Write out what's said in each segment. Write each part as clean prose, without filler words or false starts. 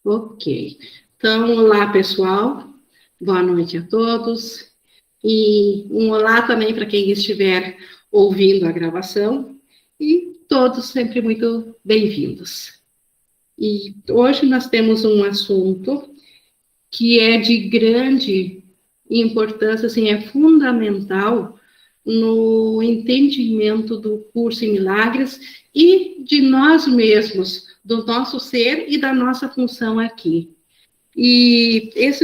Ok. Então, olá, pessoal. Boa noite a todos. E um olá também para quem estiver ouvindo a gravação. E todos sempre muito bem-vindos. E hoje nós temos um assunto que é de grande importância, assim, é fundamental no entendimento do curso em milagres e de nós mesmos, do nosso ser e da nossa função aqui. E esse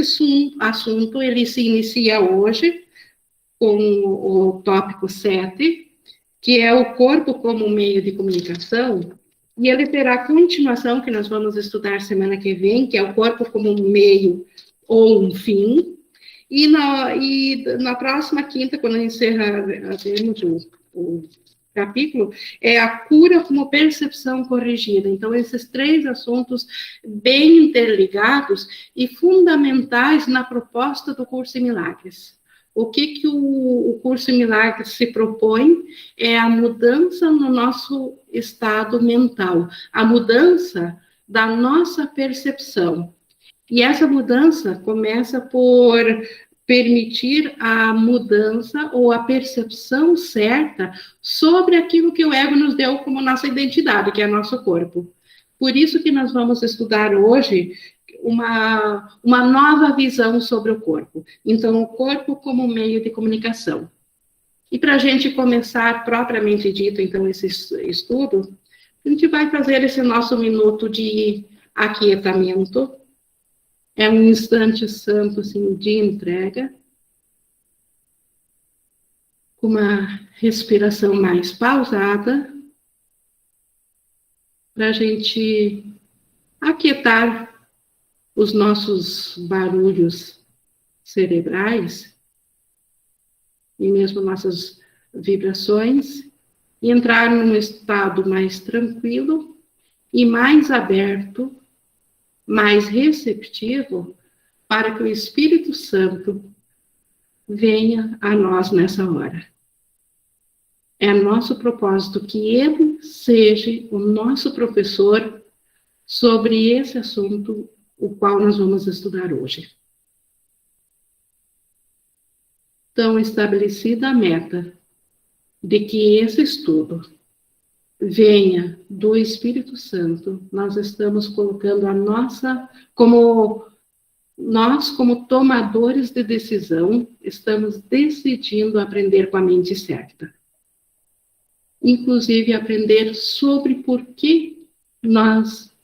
assunto, ele se inicia hoje com o tópico 7, que é o corpo como meio de comunicação, e ele terá continuação, que nós vamos estudar semana que vem, que é o corpo como um meio ou um fim, e na próxima quinta, quando encerraremos o capítulo, é a cura como percepção corrigida. Então, esses três assuntos bem interligados e fundamentais na proposta do curso em milagres. O que o curso em milagres se propõe é a mudança no nosso estado mental, a mudança da nossa percepção. E essa mudança começa por permitir a mudança ou a percepção certa sobre aquilo que o ego nos deu como nossa identidade, que é nosso corpo. Por isso que nós vamos estudar hoje uma nova visão sobre o corpo. Então, o corpo como meio de comunicação. E para a gente começar propriamente dito, então, esse estudo, a gente vai fazer esse nosso minuto de aquietamento. É um instante santo, assim, de entrega, com uma respiração mais pausada, para a gente aquietar os nossos barulhos cerebrais e mesmo nossas vibrações, e entrar num estado mais tranquilo e mais aberto, mais receptivo, para que o Espírito Santo venha a nós nessa hora. É nosso propósito que ele seja o nosso professor sobre esse assunto, o qual nós vamos estudar hoje. Então, estabelecida a meta de que esse estudo venha do Espírito Santo, nós estamos colocando a nossa, nós, como tomadores de decisão, estamos decidindo aprender com a mente certa. Inclusive, aprender sobre por que nós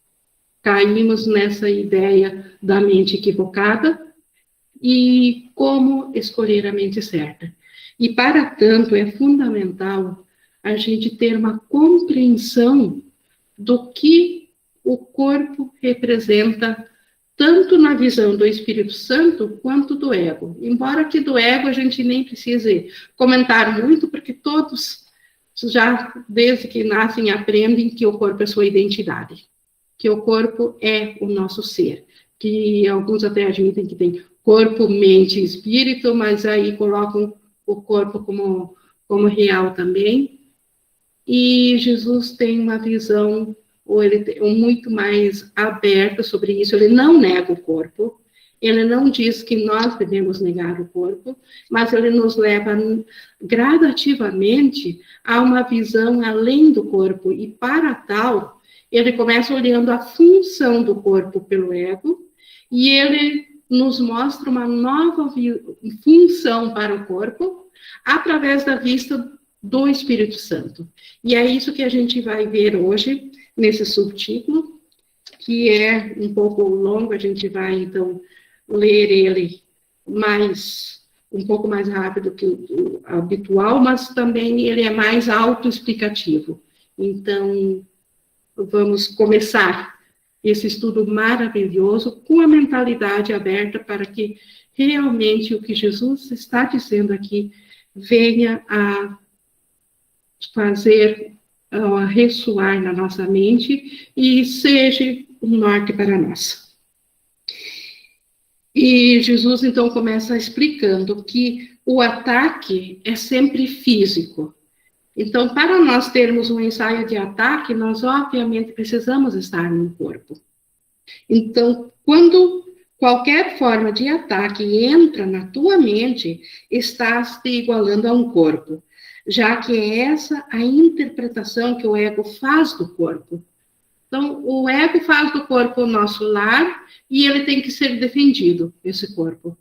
caímos nessa ideia da mente equivocada e como escolher a mente certa. E, para tanto, é fundamental a gente ter uma compreensão do que o corpo representa, tanto na visão do Espírito Santo, quanto do ego. Embora que do ego a gente nem precise comentar muito, porque todos já, desde que nascem, aprendem que o corpo é sua identidade, que o corpo é o nosso ser, que alguns até admitem que tem corpo, mente e espírito, mas aí colocam o corpo como real também. E Jesus tem uma visão, ou ele tem muito mais aberta sobre isso. Ele não nega o corpo, ele não diz que nós devemos negar o corpo, mas ele nos leva gradativamente a uma visão além do corpo, e para tal, ele começa olhando a função do corpo pelo ego, e ele nos mostra uma nova função para o corpo, através da vista do Espírito Santo. E é isso que a gente vai ver hoje, nesse subtítulo, que é um pouco longo, a gente vai, então, ler ele um pouco mais rápido que o habitual, mas também ele é mais autoexplicativo. Então, vamos começar esse estudo maravilhoso com a mentalidade aberta para que realmente o que Jesus está dizendo aqui venha a fazer, a ressoar na nossa mente e seja um norte para nós. E Jesus, então, começa explicando que o ataque é sempre físico. Então, para nós termos um ensaio de ataque, nós, obviamente, precisamos estar no corpo. Então, quando qualquer forma de ataque entra na tua mente, estás te igualando a um corpo, já que é essa a interpretação que o ego faz do corpo. Então, o ego faz do corpo o nosso lar e ele tem que ser defendido, esse corpo.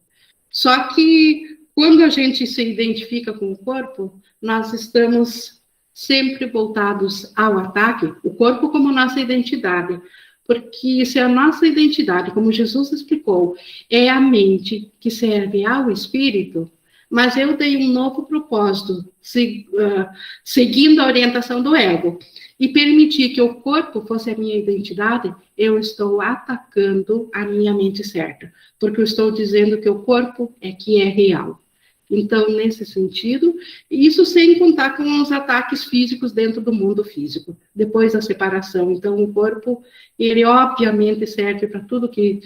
Só que, quando a gente se identifica com o corpo, nós estamos sempre voltados ao ataque, o corpo como nossa identidade. Porque se a nossa identidade, como Jesus explicou, é a mente que serve ao espírito, mas eu dei um novo propósito, seguindo a orientação do ego, e permitir que o corpo fosse a minha identidade, eu estou atacando a minha mente certa, porque eu estou dizendo que o corpo é que é real. Então, nesse sentido, isso sem contar com os ataques físicos dentro do mundo físico, depois da separação. Então, o corpo, ele obviamente serve para tudo que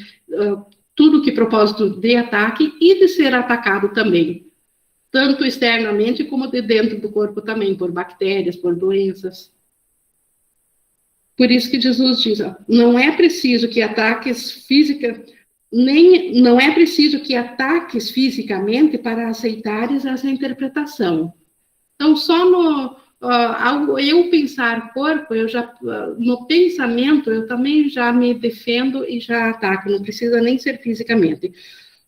propósito de ataque e de ser atacado também, tanto externamente como de dentro do corpo também, por bactérias, por doenças. Por isso que Jesus diz, não é preciso que ataques não é preciso que ataques fisicamente para aceitares essa interpretação. Então, só ao eu pensar corpo, no pensamento, eu também já me defendo e já ataco, não precisa nem ser fisicamente.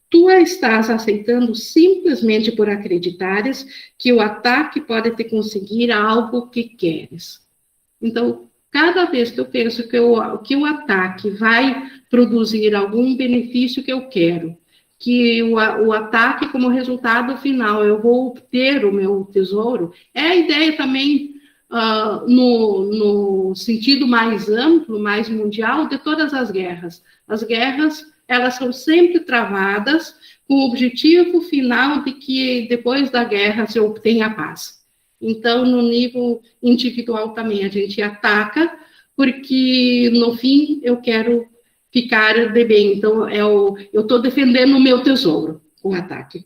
Tu a estás aceitando simplesmente por acreditares que o ataque pode te conseguir algo que queres. Então, cada vez que eu penso que o ataque vai produzir algum benefício que eu quero, que o ataque, como resultado final, eu vou obter o meu tesouro, é a ideia também, no sentido mais amplo, mais mundial, de todas as guerras. As guerras, elas são sempre travadas com o objetivo final de que, depois da guerra, se obtenha a paz. Então, no nível individual também, a gente ataca, porque, no fim, eu quero ficar de bem. Então, eu estou defendendo o meu tesouro com o ataque.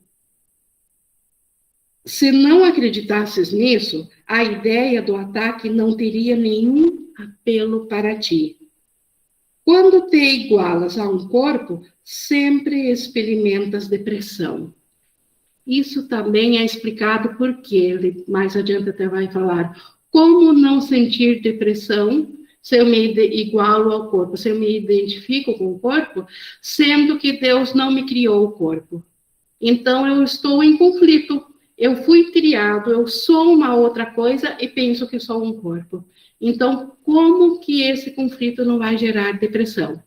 Se não acreditasses nisso, a ideia do ataque não teria nenhum apelo para ti. Quando te igualas a um corpo, sempre experimentas depressão. Isso também é explicado porque ele mais adiante até vai falar como não sentir depressão se eu me igualo ao corpo, se eu me identifico com o corpo, sendo que Deus não me criou o corpo. Então eu estou em conflito. Eu fui criado, eu sou uma outra coisa e penso que sou um corpo. Então, como que esse conflito não vai gerar depressão?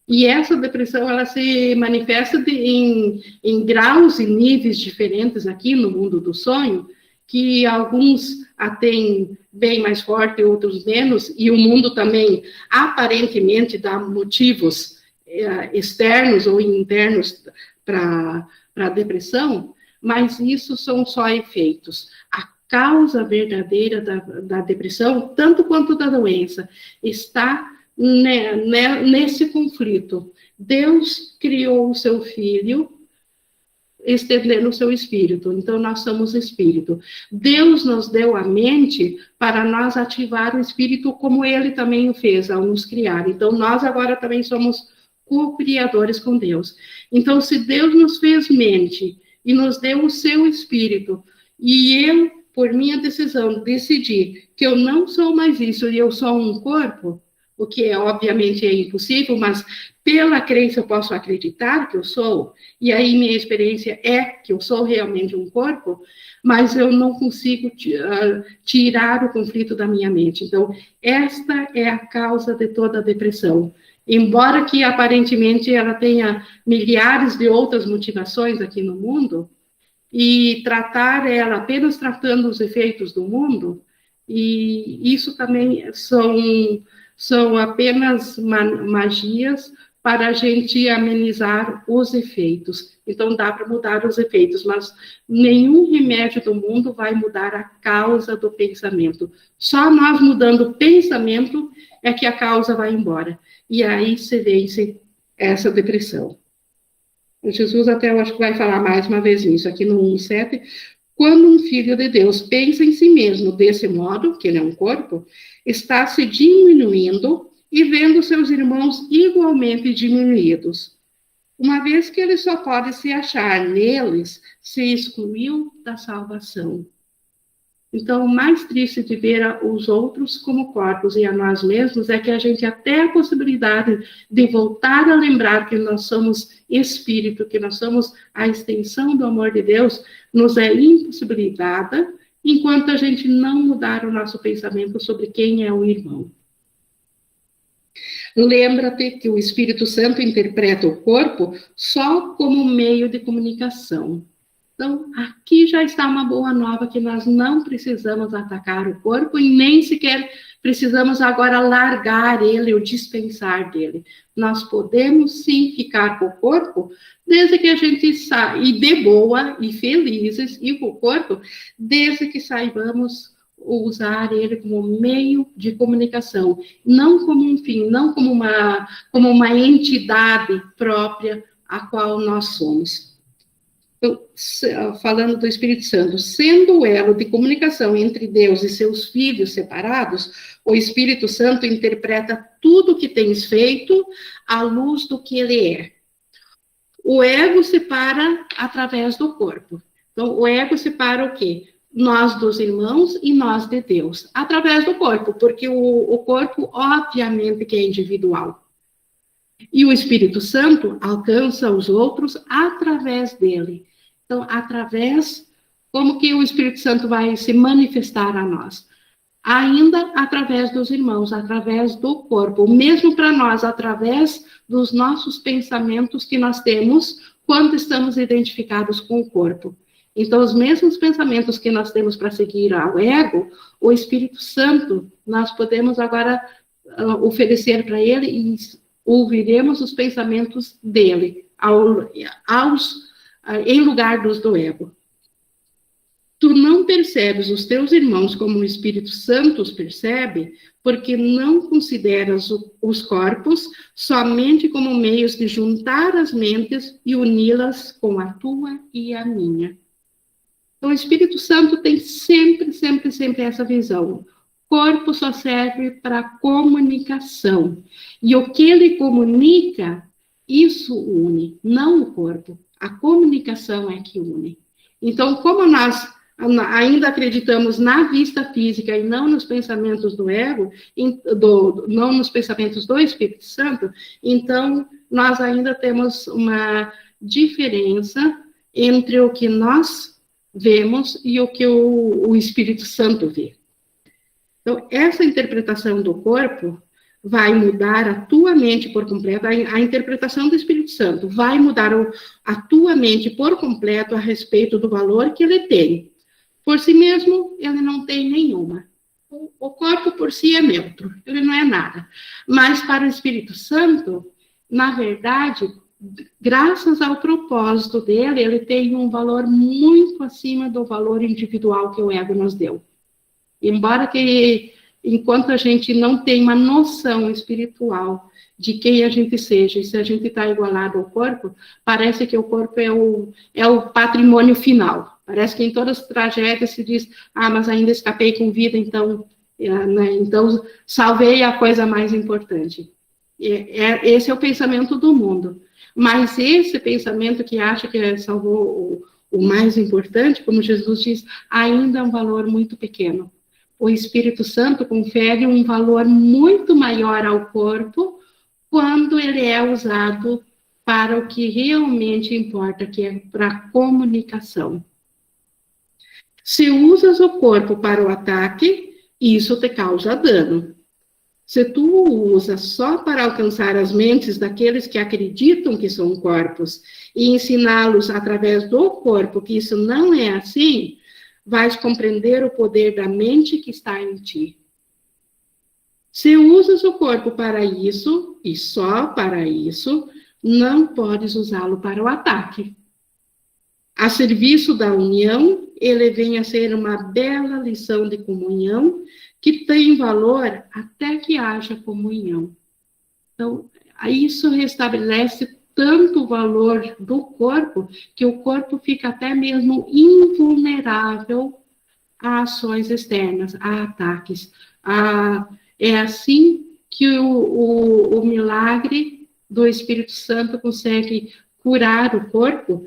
E essa depressão, ela se manifesta em graus e níveis diferentes aqui no mundo do sonho, que alguns a têm bem mais forte, outros menos, e o mundo também, aparentemente, dá motivos externos ou internos para a depressão, mas isso são só efeitos. A causa verdadeira da depressão, tanto quanto da doença, está nesse conflito. Deus criou o seu filho, estendendo o seu espírito. Então, nós somos espírito. Deus nos deu a mente para nós ativar o espírito como ele também o fez ao nos criar. Então, nós agora também somos co-criadores com Deus. Então, se Deus nos fez mente e nos deu o seu espírito, e eu, por minha decisão, decidi que eu não sou mais isso e eu sou um corpo, o que obviamente é impossível, mas pela crença eu posso acreditar que eu sou, e aí minha experiência é que eu sou realmente um corpo, mas eu não consigo tirar o conflito da minha mente. Então, esta é a causa de toda a depressão. Embora que aparentemente ela tenha milhares de outras motivações aqui no mundo, e tratar ela apenas tratando os efeitos do mundo, e isso também são apenas magias para a gente amenizar os efeitos. Então, dá para mudar os efeitos, mas nenhum remédio do mundo vai mudar a causa do pensamento. Só nós mudando o pensamento é que a causa vai embora. E aí se vence essa depressão. Jesus até eu acho que vai falar mais uma vez nisso, aqui no 1:7. Quando um filho de Deus pensa em si mesmo desse modo, que ele é um corpo, está se diminuindo e vendo seus irmãos igualmente diminuídos. Uma vez que ele só pode se achar neles, se excluiu da salvação. Então, o mais triste de ver os outros como corpos e a nós mesmos é que a gente até a possibilidade de voltar a lembrar que nós somos espírito, que nós somos a extensão do amor de Deus, nos é impossibilitada enquanto a gente não mudar o nosso pensamento sobre quem é o irmão. Lembra-te que o Espírito Santo interpreta o corpo só como meio de comunicação. Então, aqui já está uma boa nova, que nós não precisamos atacar o corpo e nem sequer precisamos agora largar ele ou dispensar dele. Nós podemos sim ficar com o corpo, desde que a gente saiba, e de boa e felizes, e com o corpo, desde que saibamos usar ele como meio de comunicação, não como um fim, não como uma entidade própria a qual nós somos. Então, falando do Espírito Santo, sendo o elo de comunicação entre Deus e seus filhos separados, o Espírito Santo interpreta tudo o que tens feito à luz do que ele é. O ego separa através do corpo. Então, o ego separa o quê? Nós dos irmãos e nós de Deus, através do corpo, porque o corpo, obviamente, que é individual. E o Espírito Santo alcança os outros através dele. Então, como que o Espírito Santo vai se manifestar a nós? Ainda através dos irmãos, através do corpo, mesmo para nós, através dos nossos pensamentos que nós temos quando estamos identificados com o corpo. Então, os mesmos pensamentos que nós temos para seguir ao ego, o Espírito Santo, nós podemos agora oferecer para ele e ouviremos os pensamentos dele, em lugar dos do ego. Tu não percebes os teus irmãos como o Espírito Santo os percebe, porque não consideras os corpos somente como meios de juntar as mentes e uni-las com a tua e a minha. Então, o Espírito Santo tem sempre essa visão. O corpo só serve para comunicação. E o que ele comunica, isso une, não o corpo. A comunicação é que une. Então, como nós ainda acreditamos na vista física e não nos pensamentos do ego, não nos pensamentos do Espírito Santo, então nós ainda temos uma diferença entre o que nós vemos e o que o Espírito Santo vê. Então, essa interpretação do corpo vai mudar a tua mente por completo, a interpretação do Espírito Santo vai mudar a tua mente por completo a respeito do valor que ele tem. Por si mesmo, ele não tem nenhuma. O corpo por si é neutro, ele não é nada. Mas para o Espírito Santo, na verdade, graças ao propósito dele, ele tem um valor muito acima do valor individual que o ego nos deu. Embora que, enquanto a gente não tem uma noção espiritual de quem a gente seja, e se a gente está igualado ao corpo, parece que o corpo é o patrimônio final. Parece que em todas as tragédias se diz, mas ainda escapei com vida, então salvei a coisa mais importante. Esse é o pensamento do mundo. Mas esse pensamento que acha que salvou o mais importante, como Jesus diz, ainda é um valor muito pequeno. O Espírito Santo confere um valor muito maior ao corpo quando ele é usado para o que realmente importa, que é para a comunicação. Se usas o corpo para o ataque, isso te causa dano. Se tu o usas só para alcançar as mentes daqueles que acreditam que são corpos e ensiná-los através do corpo que isso não é assim, vais compreender o poder da mente que está em ti. Se usas o corpo para isso, e só para isso, não podes usá-lo para o ataque. A serviço da união, ele vem a ser uma bela lição de comunhão, que tem valor até que haja comunhão. Então, isso restabelece tanto o valor do corpo, que o corpo fica até mesmo invulnerável a ações externas, a ataques. É assim que o milagre do Espírito Santo consegue curar o corpo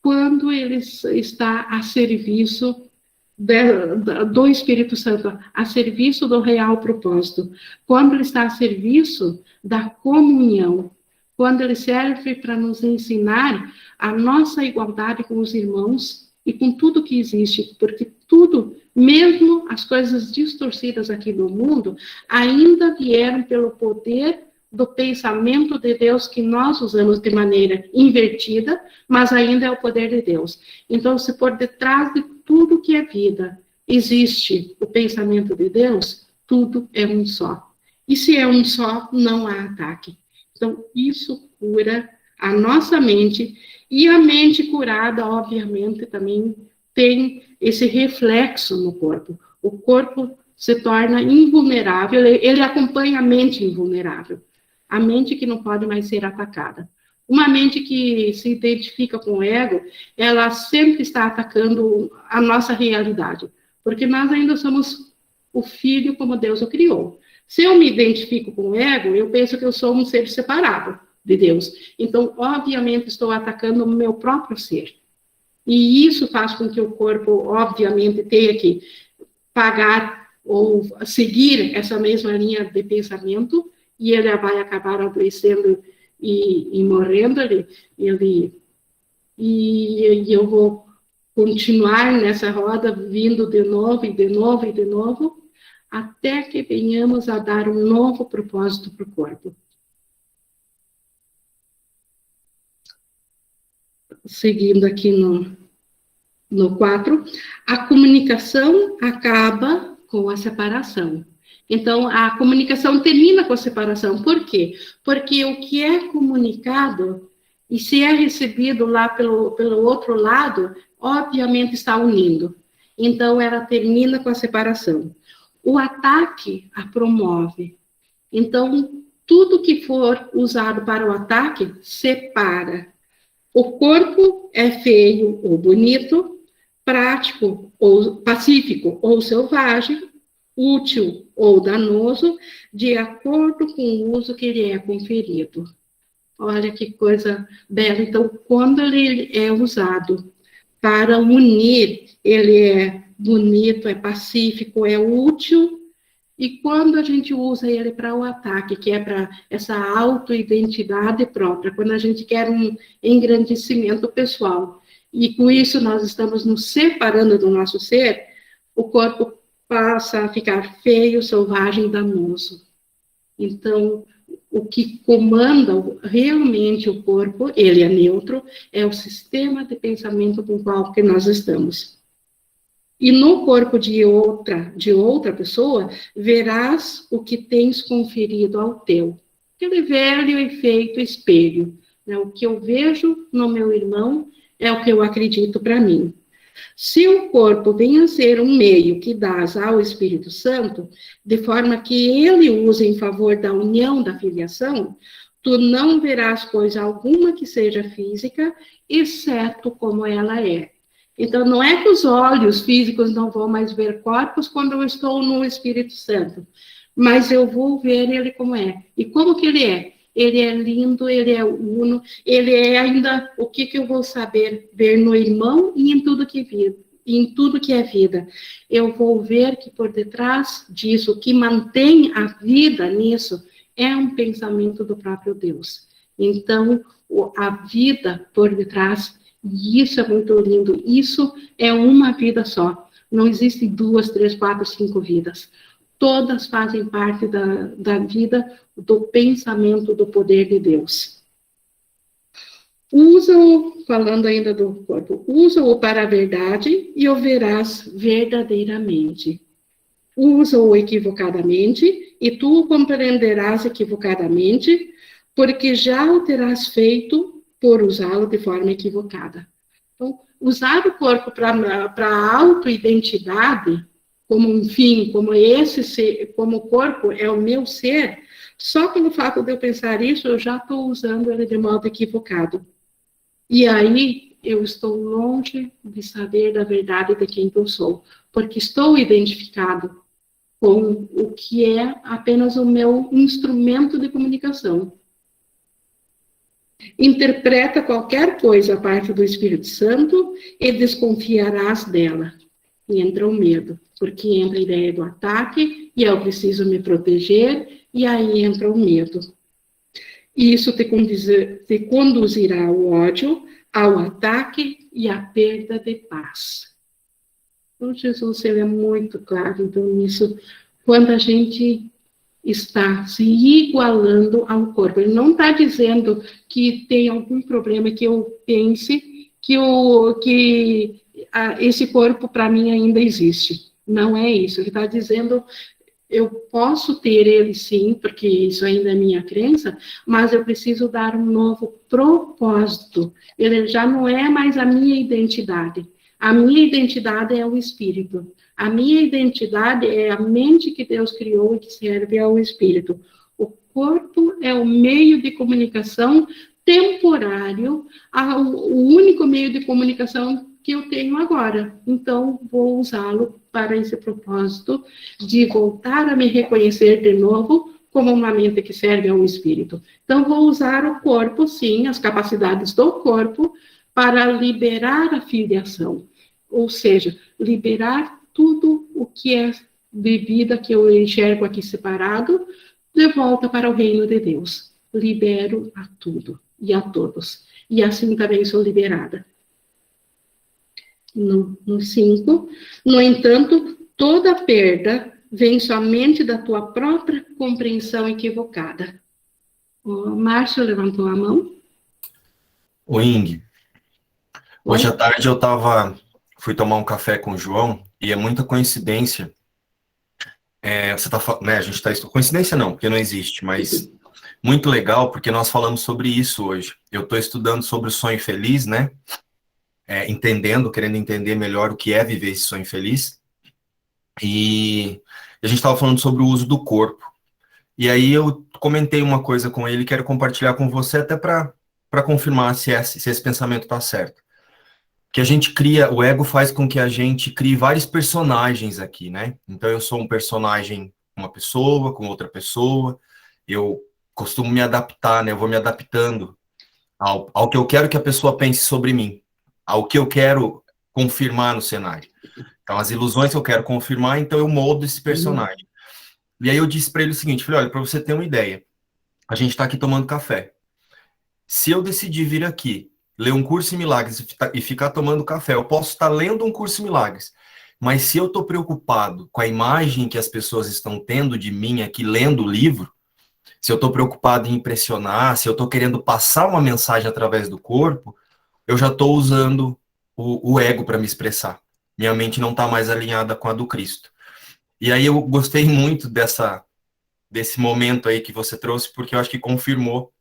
quando ele está a serviço do Espírito Santo, a serviço do real propósito, quando ele está a serviço da comunhão, quando ele serve para nos ensinar a nossa igualdade com os irmãos e com tudo que existe, porque tudo, mesmo as coisas distorcidas aqui no mundo, ainda vieram pelo poder do pensamento de Deus que nós usamos de maneira invertida, mas ainda é o poder de Deus. Então, se por detrás de tudo que é vida existe o pensamento de Deus, tudo é um só. E se é um só, não há ataque. Então, isso cura a nossa mente, e a mente curada, obviamente, também tem esse reflexo no corpo. O corpo se torna invulnerável, ele acompanha a mente invulnerável. A mente que não pode mais ser atacada. Uma mente que se identifica com o ego, ela sempre está atacando a nossa realidade, porque nós ainda somos o filho como Deus o criou. Se eu me identifico com o ego, eu penso que eu sou um ser separado de Deus. Então, obviamente, estou atacando o meu próprio ser. E isso faz com que o corpo, obviamente, tenha que pagar ou seguir essa mesma linha de pensamento, e ele vai acabar adoecendo e morrendo, e eu vou continuar nessa roda, vindo de novo, e de novo, e de novo, até que venhamos a dar um novo propósito para o corpo. Seguindo aqui no 4, a comunicação acaba com a separação. Então, a comunicação termina com a separação. Por quê? Porque o que é comunicado, e se é recebido lá pelo outro lado, obviamente está unindo. Então, ela termina com a separação. O ataque a promove. Então, tudo que for usado para o ataque, separa. O corpo é feio ou bonito, prático ou pacífico ou selvagem, útil ou danoso, de acordo com o uso que lhe é conferido. Olha que coisa bela. Então, quando ele é usado para unir, ele é bonito, é pacífico, é útil, e quando a gente usa ele para o ataque, que é para essa autoidentidade própria, quando a gente quer um engrandecimento pessoal, e com isso nós estamos nos separando do nosso ser, o corpo passa a ficar feio, selvagem, danoso. Então, o que comanda realmente o corpo, ele é neutro, é o sistema de pensamento com o qual que nós estamos. E no corpo de outra pessoa, verás o que tens conferido ao teu. Aquele velho efeito espelho. Né? O que eu vejo no meu irmão é o que eu acredito para mim. Se o corpo vem a ser um meio que dás ao Espírito Santo, de forma que ele use em favor da união da filiação, tu não verás coisa alguma que seja física, exceto como ela é. Então, não é que os olhos físicos não vão mais ver corpos quando eu estou no Espírito Santo, mas eu vou ver ele como é. E como que ele é? Ele é lindo, ele é uno, ele é ainda o que eu vou saber ver no irmão e em tudo que vida, em tudo que é vida. Eu vou ver que por detrás disso, o que mantém a vida nisso, é um pensamento do próprio Deus. Então, a vida por detrás, e isso é muito lindo, isso é uma vida só. Não existem 2, 3, 4, 5 vidas. Todas fazem parte da vida, do pensamento do poder de Deus. Usa-o, falando ainda do corpo, usa-o para a verdade e o verás verdadeiramente. Usa-o equivocadamente e tu o compreenderás equivocadamente, porque já o terás feito por usá-lo de forma equivocada. Então, usar o corpo para a autoidentidade, como um fim, como esse ser, como o corpo é o meu ser, só pelo fato de eu pensar isso, eu já estou usando ele de modo equivocado. E aí eu estou longe de saber da verdade de quem eu sou, porque estou identificado com o que é apenas o meu instrumento de comunicação. Interpreta qualquer coisa a parte do Espírito Santo e desconfiarás dela. E entra o medo, porque entra a ideia do ataque, e eu preciso me proteger, e aí entra o medo. E isso te conduzirá ao ódio, ao ataque e à perda de paz. Então, Jesus, ele é muito claro, então, nisso, quando a gente está se igualando ao corpo. Ele não está dizendo que tem algum problema que eu pense que esse corpo para mim ainda existe. Não é isso. Ele está dizendo, eu posso ter ele sim, porque isso ainda é minha crença, mas eu preciso dar um novo propósito. Ele já não é mais a minha identidade. A minha identidade é o Espírito. A minha identidade é a mente que Deus criou e que serve ao Espírito. O corpo é o meio de comunicação temporário, o único meio de comunicação que eu tenho agora. Então, vou usá-lo para esse propósito de voltar a me reconhecer de novo como uma mente que serve ao Espírito. Então, vou usar o corpo, sim, as capacidades do corpo, para liberar a filiação. Ou seja, liberar tudo o que é de vida que eu enxergo aqui separado, de volta para o reino de Deus. Libero a tudo e a todos. E assim também sou liberada. No 5, no entanto, toda perda vem somente da tua própria compreensão equivocada. O Márcio levantou a mão. O Ing, hoje à tarde fui tomar um café com o João, e é muita coincidência. Você tá falando, né? A gente está coincidência não, porque não existe, mas muito legal, porque nós falamos sobre isso hoje. Eu estou estudando sobre o sonho feliz, né? Querendo entender melhor o que é viver esse sonho feliz. E a gente estava falando sobre o uso do corpo. E aí eu comentei uma coisa com ele, quero compartilhar com você até para confirmar se esse pensamento está certo. Que a gente cria, o ego faz com que a gente crie vários personagens aqui, né? Então eu sou um personagem, uma pessoa, com outra pessoa, eu costumo me adaptar, né? Eu vou me adaptando ao que eu quero que a pessoa pense sobre mim, ao que eu quero confirmar no cenário. Então, as ilusões que eu quero confirmar, então eu moldo esse personagem. E aí eu disse para ele o seguinte, falei, olha, para você ter uma ideia, a gente está aqui tomando café. Se eu decidir vir aqui, ler um curso em milagres e ficar tomando café, eu posso estar lendo um curso em milagres, mas se eu estou preocupado com a imagem que as pessoas estão tendo de mim aqui lendo o livro, se eu estou preocupado em impressionar, se eu estou querendo passar uma mensagem através do corpo, eu já estou usando o ego para me expressar. Minha mente não está mais alinhada com a do Cristo. E aí eu gostei muito desse momento aí que você trouxe, porque eu acho que confirmou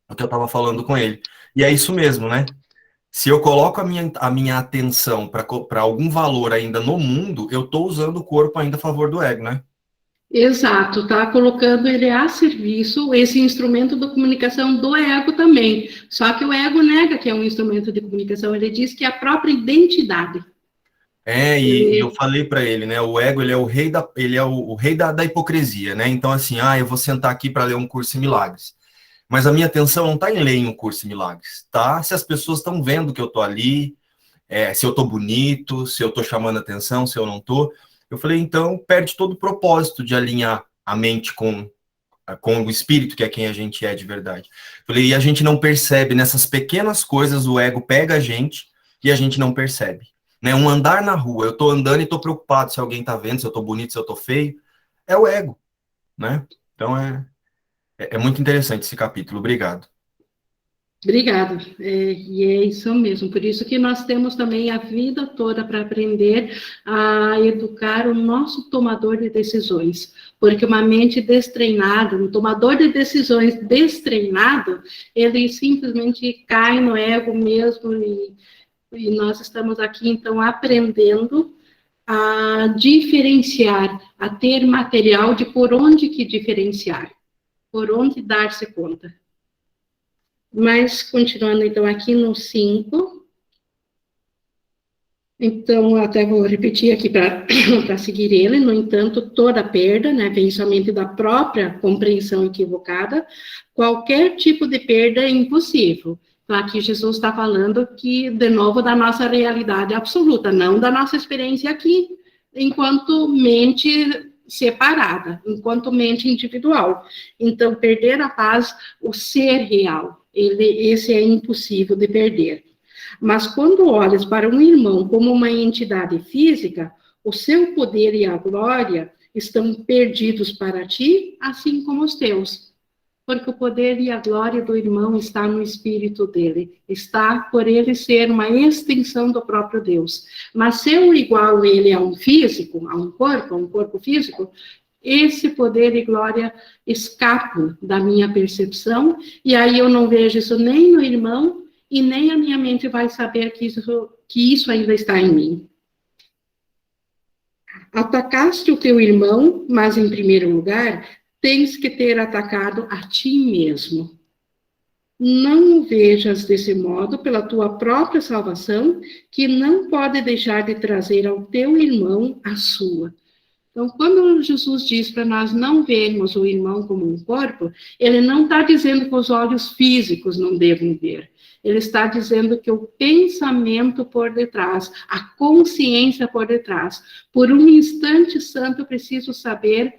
o que eu estava falando com ele. E é isso mesmo, né? Se eu coloco a minha atenção para algum valor ainda no mundo, eu estou usando o corpo ainda a favor do ego, né? Exato, tá colocando ele a serviço, esse instrumento de comunicação do ego também. Só que o ego nega que é um instrumento de comunicação, ele diz que é a própria identidade. E eu falei para ele, né? O ego, ele é o rei o rei da hipocrisia, né? Então, assim, eu vou sentar aqui para ler um curso em milagres. Mas a minha atenção não está em ler um curso em milagres, tá? Se as pessoas estão vendo que eu estou ali, se eu estou bonito, se eu estou chamando atenção, se eu não estou. Eu falei, então, perde todo o propósito de alinhar a mente com o espírito, que é quem a gente é de verdade. Eu falei, e a gente não percebe, nessas pequenas coisas, o ego pega a gente e a gente não percebe. Né? Um andar na rua, eu estou andando e estou preocupado se alguém está vendo, se eu estou bonito, se eu estou feio, é o ego, né? Então, é muito interessante esse capítulo, obrigado. Obrigada, e é isso mesmo, por isso que nós temos também a vida toda para aprender a educar o nosso tomador de decisões, porque uma mente destreinada, um tomador de decisões destreinado, ele simplesmente cai no ego mesmo, e nós estamos aqui, então, aprendendo a diferenciar, a ter material de por onde que diferenciar, por onde dar-se conta. Mas, continuando, então, aqui no 5, Então, até vou repetir aqui para seguir ele. No entanto, toda perda, né, vem somente da própria compreensão equivocada. Qualquer tipo de perda é impossível. Então, aqui Jesus está falando que, de novo, da nossa realidade absoluta, não da nossa experiência aqui, enquanto mente separada, enquanto mente individual. Então, perder a paz, o ser real, esse é impossível de perder. Mas quando olhas para um irmão como uma entidade física, o seu poder e a glória estão perdidos para ti, assim como os teus. Porque o poder e a glória do irmão está no espírito dele, está por ele ser uma extensão do próprio Deus. Mas se eu igualo ele a um físico, a um corpo físico, esse poder e glória escapam da minha percepção, e aí eu não vejo isso nem no irmão, e nem a minha mente vai saber que isso ainda está em mim. Atacaste o teu irmão, mas em primeiro lugar, tens que ter atacado a ti mesmo. Não o vejas desse modo pela tua própria salvação, que não pode deixar de trazer ao teu irmão a sua. Então, quando Jesus diz para nós não vermos o irmão como um corpo, ele não está dizendo que os olhos físicos não devem ver. Ele está dizendo que o pensamento por detrás, a consciência por detrás, por um instante santo eu preciso saber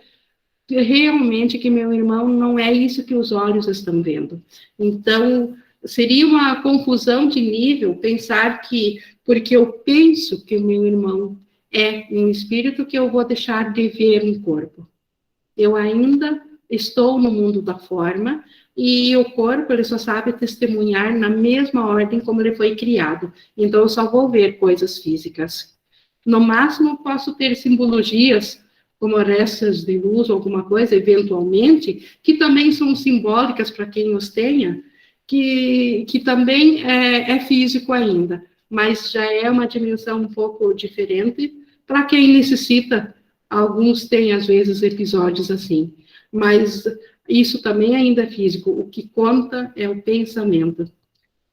realmente que meu irmão não é isso que os olhos estão vendo. Então, seria uma confusão de nível pensar que, porque eu penso que o meu irmão é um espírito, que eu vou deixar de ver um corpo. Eu ainda estou no mundo da forma, e o corpo, ele só sabe testemunhar na mesma ordem como ele foi criado. Então, eu só vou ver coisas físicas. No máximo, posso ter simbologias, como restas de luz ou alguma coisa, eventualmente, que também são simbólicas para quem os tenha, que também é físico ainda, mas já é uma dimensão um pouco diferente para quem necessita. Alguns têm, às vezes, episódios assim, mas isso também ainda é físico. O que conta é o pensamento.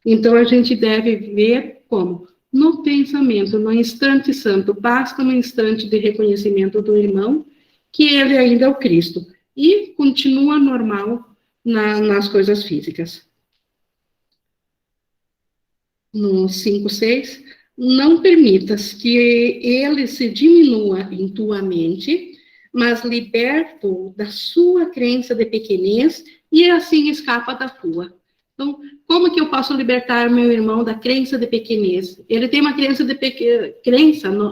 Então, a gente deve ver como? No pensamento, no instante santo, basta no instante de reconhecimento do irmão, que ele ainda é o Cristo, e continua normal nas coisas físicas. No 5:6, não permitas que ele se diminua em tua mente, mas liberta-o da sua crença de pequenez e assim escapa da tua. Então, como que eu posso libertar meu irmão da crença de pequenez? Ele tem uma crença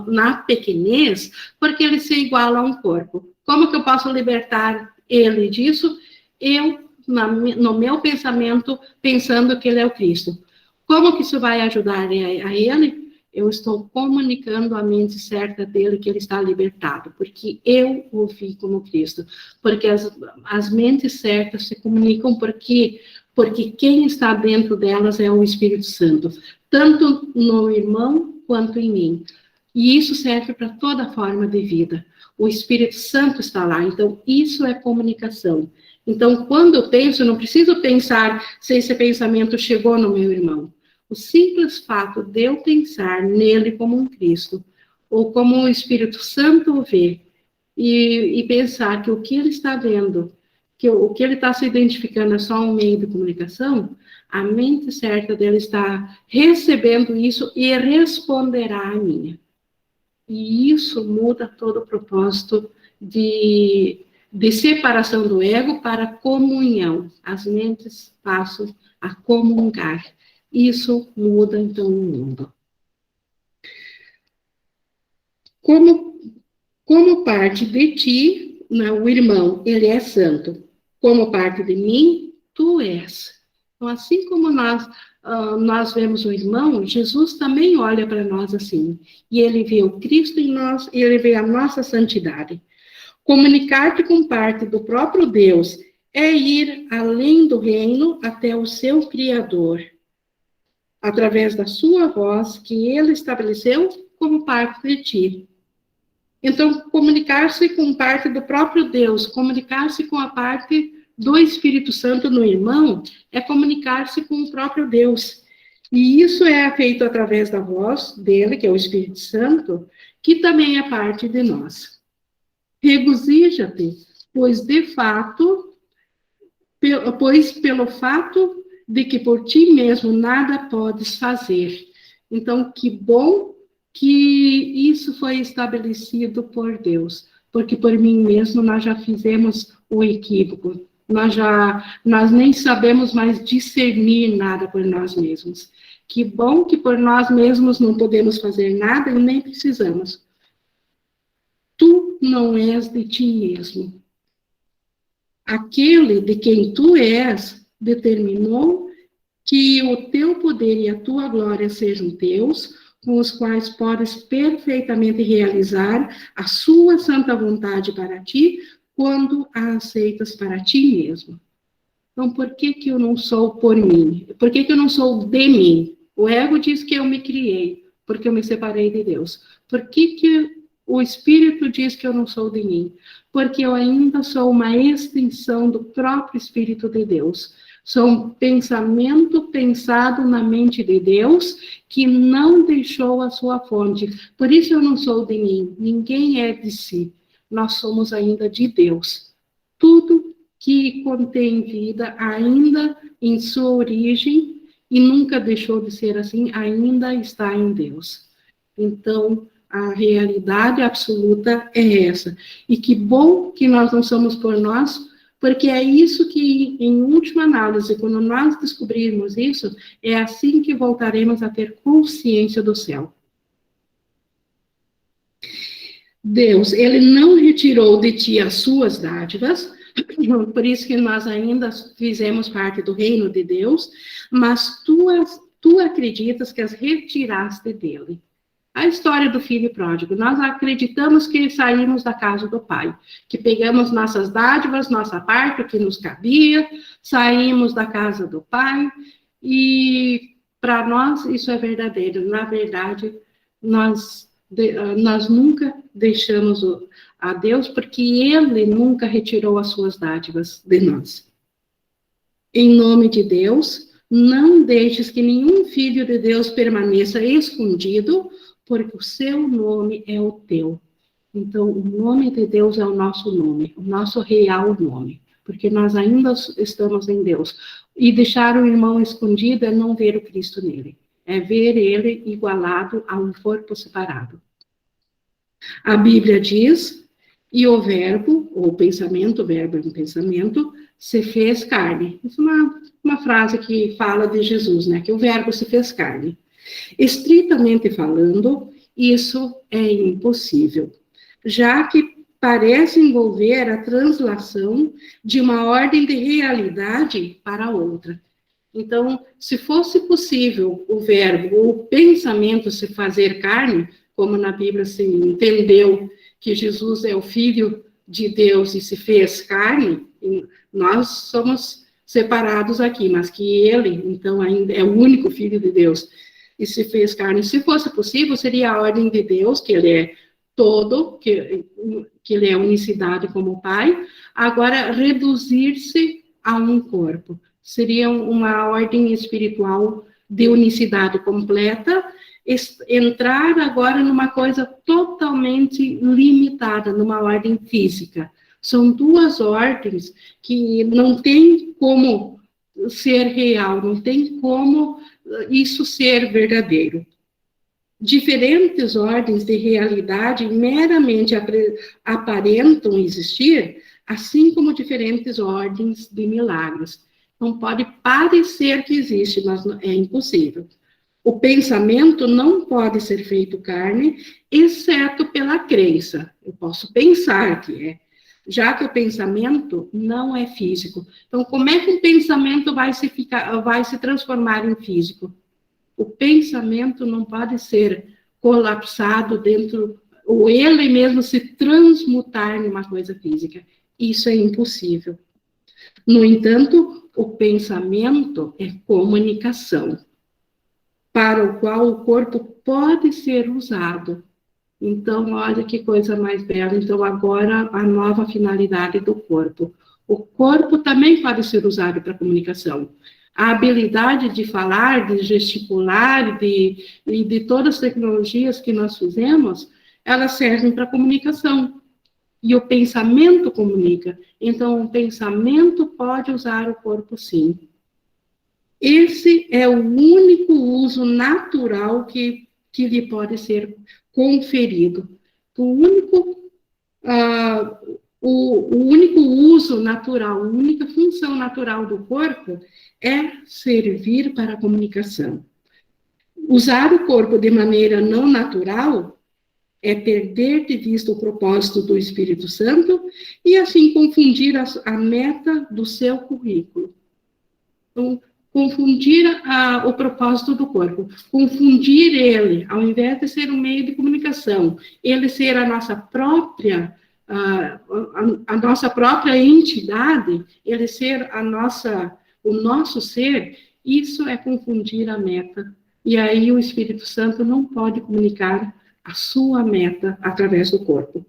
na pequenez porque ele se iguala a um corpo. Como que eu posso libertar ele disso? Eu, no meu pensamento, pensando que ele é o Cristo. Como que isso vai ajudar a ele? Eu estou comunicando a mente certa dele que ele está libertado, porque eu o vi como Cristo. Porque as mentes certas se comunicam porque quem está dentro delas é o Espírito Santo, tanto no irmão quanto em mim. E isso serve para toda forma de vida. O Espírito Santo está lá, então isso é comunicação. Então, quando eu penso, eu não preciso pensar se esse pensamento chegou no meu irmão. O simples fato de eu pensar nele como um Cristo, ou como o Espírito Santo o vê, e pensar que o que ele está vendo, que o que ele está se identificando é só um meio de comunicação, a mente certa dele está recebendo isso e responderá à minha. E isso muda todo o propósito de separação do ego para comunhão. As mentes passam a comungar. Isso muda, então, o mundo. Como parte de ti, o irmão, ele é santo. Como parte de mim, tu és. Então, assim como nós vemos o irmão, Jesus também olha para nós assim. E ele vê o Cristo em nós, e ele vê a nossa santidade. Comunicar-te com parte do próprio Deus é ir além do reino até o seu Criador, através da sua voz, que ele estabeleceu como parte de ti. Então, comunicar-se com parte do próprio Deus, comunicar-se com a parte do Espírito Santo no irmão, é comunicar-se com o próprio Deus. E isso é feito através da voz dele, que é o Espírito Santo, que também é parte de nós. Regozija-te, pois de fato, pois pelo fato de que por ti mesmo nada podes fazer. Então, que bom que isso foi estabelecido por Deus, porque por mim mesmo nós já fizemos o equívoco, nós nem sabemos mais discernir nada por nós mesmos. Que bom que por nós mesmos não podemos fazer nada e nem precisamos. Tu não és de ti mesmo. Aquele de quem tu és determinou que o teu poder e a tua glória sejam teus, com os quais podes perfeitamente realizar a sua santa vontade para ti, quando a aceitas para ti mesmo. Então, por que eu não sou por mim? Por que eu não sou de mim? O ego diz que eu me criei, porque eu me separei de Deus. Por que o Espírito diz que eu não sou de mim? Porque eu ainda sou uma extensão do próprio Espírito de Deus. Sou um pensamento pensado na mente de Deus que não deixou a sua fonte. Por isso eu não sou de mim. Ninguém é de si. Nós somos ainda de Deus. Tudo que contém vida ainda em sua origem e nunca deixou de ser assim, ainda está em Deus. Então, a realidade absoluta é essa. E que bom que nós não somos por nós, porque é isso que, em última análise, quando nós descobrirmos isso, é assim que voltaremos a ter consciência do céu. Deus, ele não retirou de ti as suas dádivas, por isso que nós ainda fizemos parte do reino de Deus, mas tu acreditas que as retiraste dele. A história do filho pródigo, nós acreditamos que saímos da casa do pai, que pegamos nossas dádivas, nossa parte, o que nos cabia, saímos da casa do pai, e para nós isso é verdadeiro. Na verdade, nós nunca deixamos a Deus, porque Ele nunca retirou as suas dádivas de nós. Em nome de Deus, não deixes que nenhum filho de Deus permaneça escondido, porque o seu nome é o teu. Então, o nome de Deus é o nosso nome, o nosso real nome, porque nós ainda estamos em Deus. E deixar o irmão escondido é não ver o Cristo nele, é ver ele igualado a um corpo separado. A Bíblia diz, e o verbo, ou pensamento, o verbo é um pensamento, se fez carne. Isso é uma frase que fala de Jesus, né? Que o verbo se fez carne. Estritamente falando, isso é impossível, já que parece envolver a translação de uma ordem de realidade para outra. Então, se fosse possível o verbo, o pensamento se fazer carne, como na Bíblia se entendeu que Jesus é o Filho de Deus e se fez carne, nós somos separados aqui, mas que ele, então, ainda é o único Filho de Deus e se fez carne. Se fosse possível, seria a ordem de Deus, que ele é todo, que ele é unicidade como Pai, agora reduzir-se a um corpo. Seria uma ordem espiritual de unicidade completa, entrar agora numa coisa totalmente limitada, numa ordem física. São duas ordens que não tem como ser real, não tem como isso ser verdadeiro. Diferentes ordens de realidade meramente aparentam existir, assim como diferentes ordens de milagres. Não pode parecer que existe, mas é impossível. O pensamento não pode ser feito carne, exceto pela crença. Eu posso pensar que é, já que o pensamento não é físico. Então, como é que um pensamento vai se transformar em físico? O pensamento não pode ser colapsado dentro, ou ele mesmo se transmutar em uma coisa física. Isso é impossível. No entanto, o pensamento é comunicação, para o qual o corpo pode ser usado. Então, olha que coisa mais bela. Então, agora, a nova finalidade do corpo. O corpo também pode ser usado para comunicação. A habilidade de falar, de gesticular, e de todas as tecnologias que nós fizemos, elas servem para comunicação. E o pensamento comunica. Então, o pensamento pode usar o corpo, sim. Esse é o único uso natural que lhe pode ser conferido. O único uso natural, a única função natural do corpo é servir para a comunicação. Usar o corpo de maneira não natural é perder de vista o propósito do Espírito Santo e, assim, confundir a meta do seu currículo. Então, confundir o propósito do corpo, confundir ele, ao invés de ser um meio de comunicação, ele ser a nossa própria entidade, ele ser o nosso ser, isso é confundir a meta. E aí o Espírito Santo não pode comunicar a sua meta através do corpo.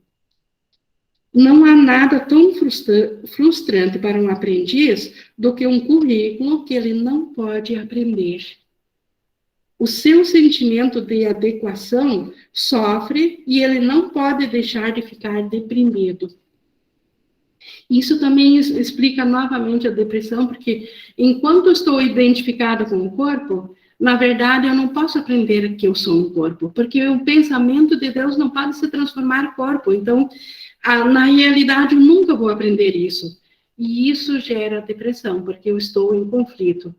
Não há nada tão frustrante para um aprendiz do que um currículo que ele não pode aprender. O seu sentimento de adequação sofre e ele não pode deixar de ficar deprimido. Isso também explica novamente a depressão, porque enquanto eu estou identificada com o corpo, na verdade eu não posso aprender que eu sou um corpo, porque o pensamento de Deus não pode se transformar em corpo. Então, na realidade, eu nunca vou aprender isso. E isso gera depressão, porque eu estou em conflito.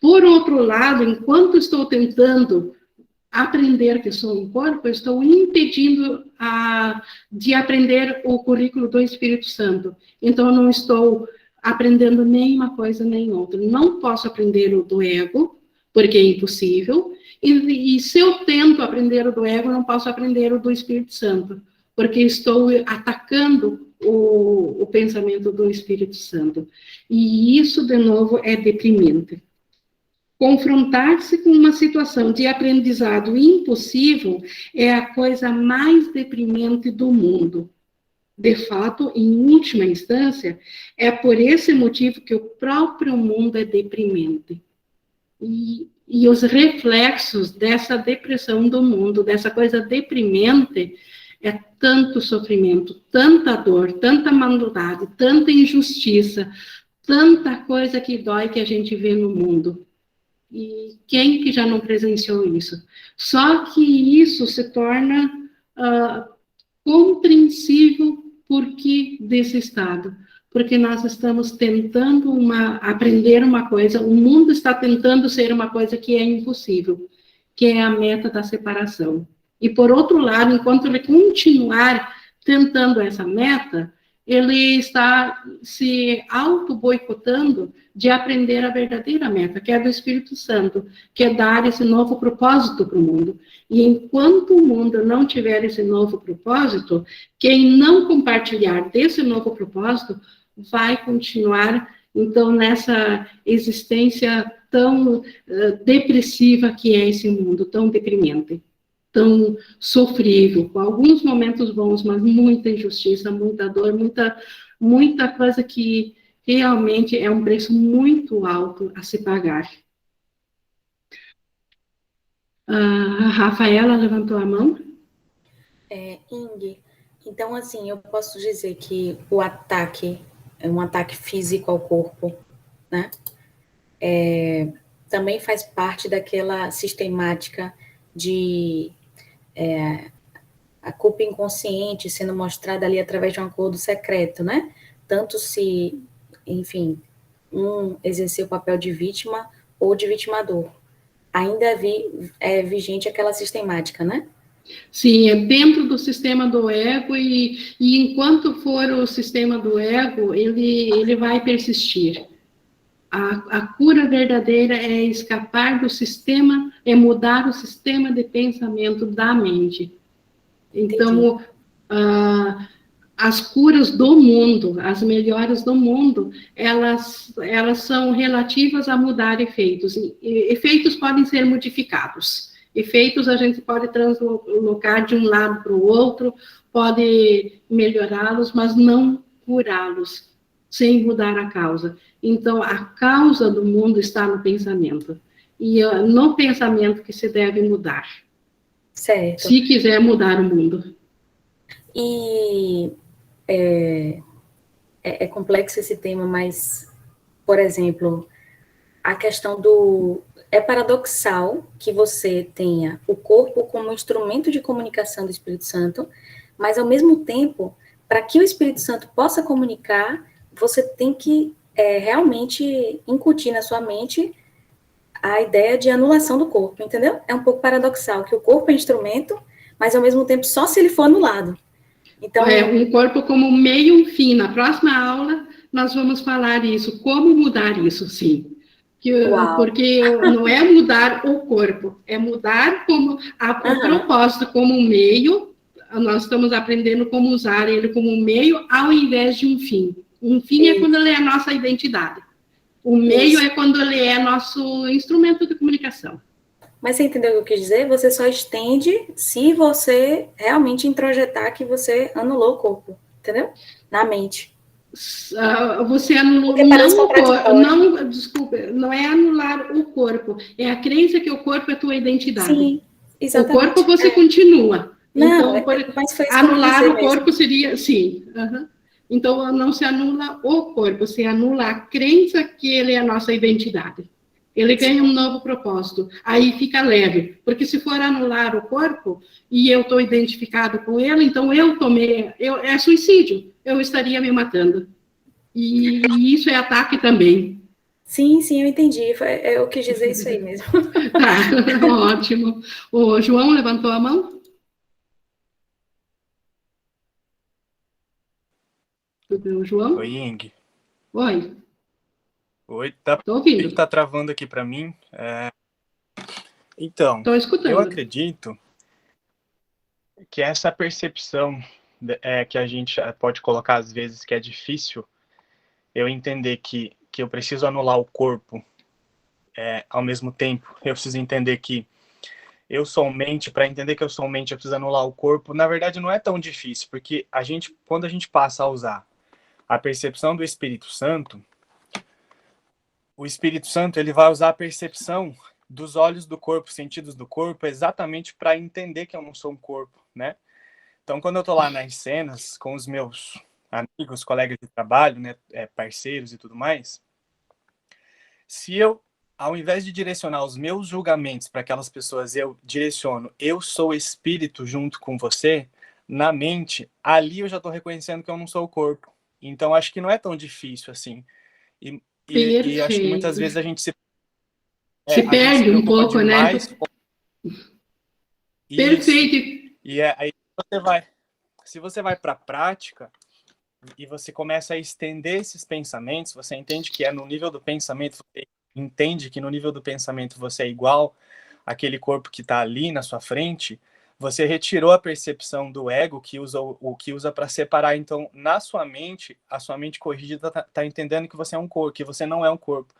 Por outro lado, enquanto estou tentando aprender que sou um corpo, eu estou impedindo de aprender o currículo do Espírito Santo. Então, eu não estou aprendendo nem uma coisa nem outra. Não posso aprender o do ego, porque é impossível. E se eu tento aprender o do ego, eu não posso aprender o do Espírito Santo, porque estou atacando o pensamento do Espírito Santo. E isso, de novo, é deprimente. Confrontar-se com uma situação de aprendizado impossível é a coisa mais deprimente do mundo. De fato, em última instância, é por esse motivo que o próprio mundo é deprimente. E os reflexos dessa depressão do mundo, dessa coisa deprimente, é tanto sofrimento, tanta dor, tanta maldade, tanta injustiça, tanta coisa que dói que a gente vê no mundo. E quem que já não presenciou isso? Só que isso se torna compreensível porque desse estado. Porque nós estamos tentando aprender uma coisa, o mundo está tentando ser uma coisa que é impossível, que é a meta da separação. E, por outro lado, enquanto ele continuar tentando essa meta, ele está se auto-boicotando de aprender a verdadeira meta, que é do Espírito Santo, que é dar esse novo propósito para o mundo. E enquanto o mundo não tiver esse novo propósito, quem não compartilhar desse novo propósito vai continuar, então, nessa existência tão depressiva que é esse mundo, tão deprimente, tão sofrível, com alguns momentos bons, mas muita injustiça, muita dor, muita coisa que realmente é um preço muito alto a se pagar. A Rafaela levantou a mão. Ing, então, assim, eu posso dizer que o ataque é um ataque físico ao corpo, né? Também faz parte daquela sistemática de a culpa inconsciente sendo mostrada ali através de um acordo secreto, né? Tanto se, enfim, um exercer o papel de vítima ou de vitimador. Ainda é vigente aquela sistemática, né? Sim, é dentro do sistema do ego e enquanto for o sistema do ego, ele vai persistir. A cura verdadeira é escapar do sistema, é mudar o sistema de pensamento da mente. Então, as curas do mundo, as melhoras do mundo, elas são relativas a mudar efeitos. Efeitos podem ser modificados. Efeitos a gente pode translocar de um lado para o outro, pode melhorá-los, mas não curá-los. sem mudar a causa. Então, a causa do mundo está no pensamento. E no pensamento que se deve mudar. Certo. Se quiser mudar o mundo. E é complexo esse tema, mas, por exemplo, a questão do... É paradoxal que você tenha o corpo como instrumento de comunicação do Espírito Santo, mas, ao mesmo tempo, para que o Espírito Santo possa comunicar, você tem que realmente incutir na sua mente a ideia de anulação do corpo, entendeu? É um pouco paradoxal, que o corpo é instrumento, mas, ao mesmo tempo, só se ele for anulado. Então, um corpo como meio e um fim. Na próxima aula, nós vamos falar isso. Como mudar isso, sim. Porque não é mudar o corpo, é mudar como o propósito como um meio. Nós estamos aprendendo como usar ele como um meio ao invés de um fim. Um fim é quando ele é a nossa identidade. O meio é quando ele é nosso instrumento de comunicação. Mas você entendeu o que eu quis dizer? Você só estende se você realmente introjetar que você anulou o corpo, entendeu? Na mente. Você anulou desculpa, não é anular o corpo, é a crença que o corpo é a tua identidade. Sim, exatamente. O corpo você continua. Não, então, mas foi anular o corpo mesmo. seria, sim. Então, não se anula o corpo, se anula a crença que ele é a nossa identidade. Ele ganha um novo propósito, aí fica leve, porque se for anular o corpo, e eu estou identificado com ele, então é suicídio, eu estaria me matando. E isso é ataque também. Sim, eu entendi, eu quis dizer isso aí mesmo. Tá, ótimo. O João levantou a mão? O João? Oi, Ying. Oi. Oi, Tô ouvindo. Tá travando aqui para mim. Então, tô escutando. Eu acredito que essa percepção que a gente pode colocar às vezes que é difícil eu entender que eu preciso anular o corpo, ao mesmo tempo eu preciso entender que eu sou mente, para entender que eu sou mente eu preciso anular o corpo, na verdade não é tão difícil, porque quando a gente passa a usar a percepção do Espírito Santo, o Espírito Santo ele vai usar a percepção dos olhos do corpo, sentidos do corpo, exatamente para entender que eu não sou um corpo, né? Então, quando eu tô lá nas cenas com os meus amigos, colegas de trabalho, né, parceiros e tudo mais, se eu, ao invés de direcionar os meus julgamentos para aquelas pessoas, eu direciono, eu sou espírito junto com você, na mente, ali eu já tô reconhecendo que eu não sou o corpo. Então, acho que não é tão difícil assim. E acho que muitas vezes a gente se perde um pouco, demais, né? Perfeito. E aí se você vai para a prática e você começa a estender esses pensamentos, você entende que no nível do pensamento, você entende que no nível do pensamento você é igual àquele corpo que está ali na sua frente, você retirou a percepção do ego que usa para separar. Então, na sua mente, a sua mente corrigida tá entendendo que você é um corpo, que você não é um corpo.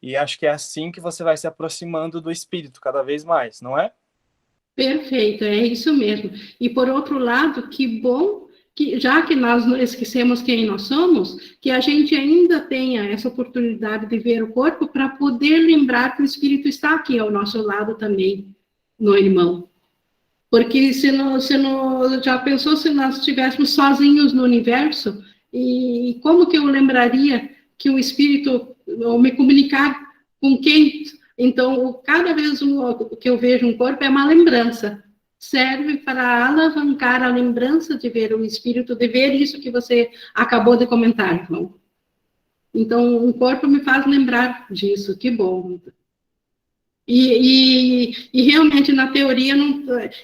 E acho que é assim que você vai se aproximando do espírito cada vez mais, não é? Perfeito, é isso mesmo. E por outro lado, que bom que, já que nós não esquecemos quem nós somos, que a gente ainda tenha essa oportunidade de ver o corpo para poder lembrar que o espírito está aqui ao nosso lado também, no irmão. Porque se não, já pensou se nós estivéssemos sozinhos no universo? E como que eu lembraria que o espírito, ou me comunicar com quem? Então, cada vez que eu vejo um corpo é uma lembrança. Serve para alavancar a lembrança de ver o espírito, de ver isso que você acabou de comentar, João. Então, o corpo me faz lembrar disso, que bom. E realmente, na teoria,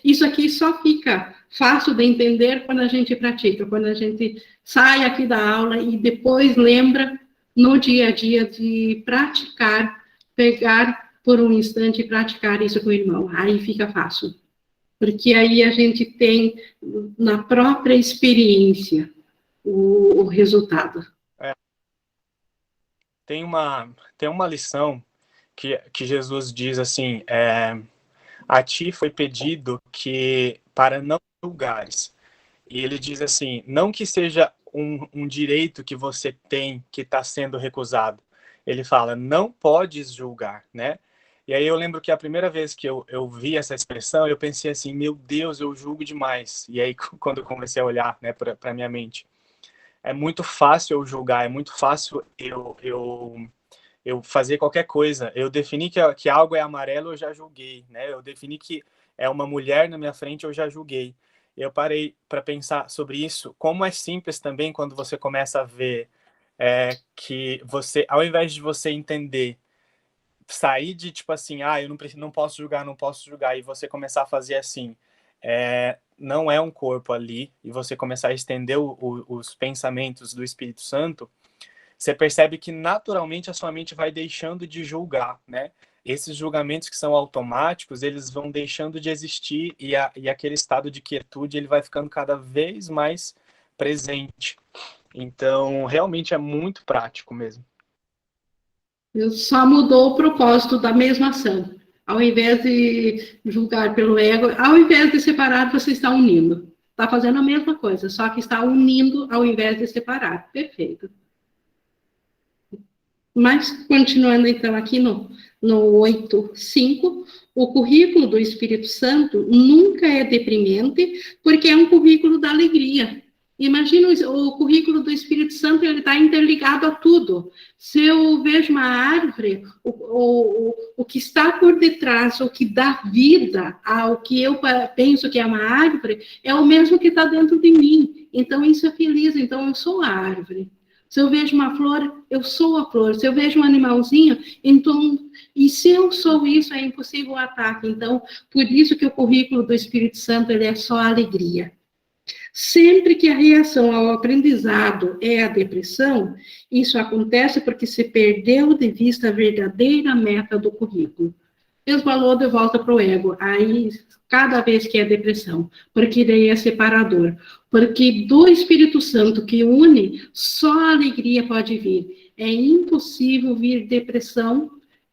isso aqui só fica fácil de entender quando a gente pratica, quando a gente sai aqui da aula e depois lembra no dia a dia de praticar, pegar por um instante e praticar isso com o irmão. Aí fica fácil. Porque aí a gente tem, na própria experiência, o resultado. Tem uma lição que Jesus diz assim, a ti foi pedido que para não julgares. E ele diz assim, não que seja um direito que você tem que está sendo recusado. Ele fala, não podes julgar, né? E aí eu lembro que a primeira vez que eu vi essa expressão, eu pensei assim, meu Deus, eu julgo demais. E aí quando eu comecei a olhar, né, para minha mente, é muito fácil eu julgar, é muito fácil eu fazer qualquer coisa. Eu defini que algo é amarelo, eu já julguei, né? Eu defini que é uma mulher na minha frente, eu já julguei. Eu parei para pensar sobre isso, como é simples também quando você começa a ver que você, ao invés de você entender, sair de tipo assim, eu não posso julgar, e você começar a fazer assim, não é um corpo ali, e você começar a estender os pensamentos do Espírito Santo, você percebe que naturalmente a sua mente vai deixando de julgar, né? Esses julgamentos que são automáticos, eles vão deixando de existir e aquele estado de quietude, ele vai ficando cada vez mais presente. Então, realmente é muito prático mesmo. Só mudou o propósito da mesma ação. Ao invés de julgar pelo ego, ao invés de separar, você está unindo. Está fazendo a mesma coisa, só que está unindo ao invés de separar. Perfeito. Mas, continuando então aqui no 8.5, o currículo do Espírito Santo nunca é deprimente, porque é um currículo da alegria. Imagina o currículo do Espírito Santo, ele está interligado a tudo. Se eu vejo uma árvore, o que está por detrás, o que dá vida ao que eu penso que é uma árvore, é o mesmo que está dentro de mim. Então, isso é feliz, então eu sou a árvore. Se eu vejo uma flor, eu sou a flor. Se eu vejo um animalzinho, então... E se eu sou isso, é impossível o ataque. Então, por isso que o currículo do Espírito Santo, ele é só alegria. Sempre que a reação ao aprendizado é a depressão, isso acontece porque se perdeu de vista a verdadeira meta do currículo. Resvalou de volta para o ego. Aí, cada vez que é depressão, porque daí é separador. Porque do Espírito Santo que une, só a alegria pode vir. É impossível vir depressão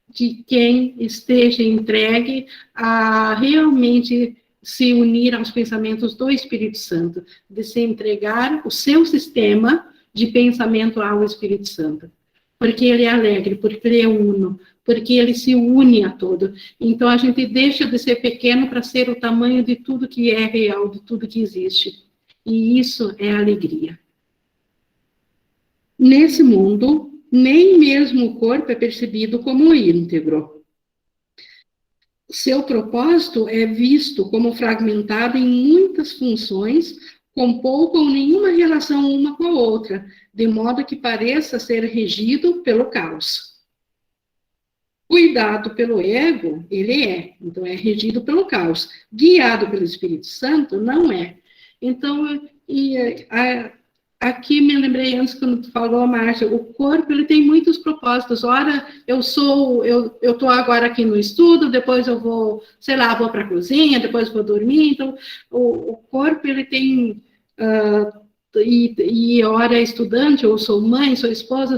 de quem esteja entregue a realmente se unir aos pensamentos do Espírito Santo, de se entregar o seu sistema de pensamento ao Espírito Santo. Porque ele é alegre, porque ele é uno, porque ele se une a todo. Então, a gente deixa de ser pequeno para ser o tamanho de tudo que é real, de tudo que existe. E isso é alegria. Nesse mundo, nem mesmo o corpo é percebido como íntegro. Seu propósito é visto como fragmentado em muitas funções, com pouca ou nenhuma relação uma com a outra, de modo que pareça ser regido pelo caos. Cuidado pelo ego, ele é. Então, é regido pelo caos. Guiado pelo Espírito Santo, não é. Então, aqui me lembrei antes, quando tu falou, Márcia, o corpo, ele tem muitos propósitos. Ora, eu estou agora aqui no estudo, depois eu vou, sei lá, vou para a cozinha, depois vou dormir. Então, o corpo, ele tem... ora é estudante, ou sou mãe, sou esposa,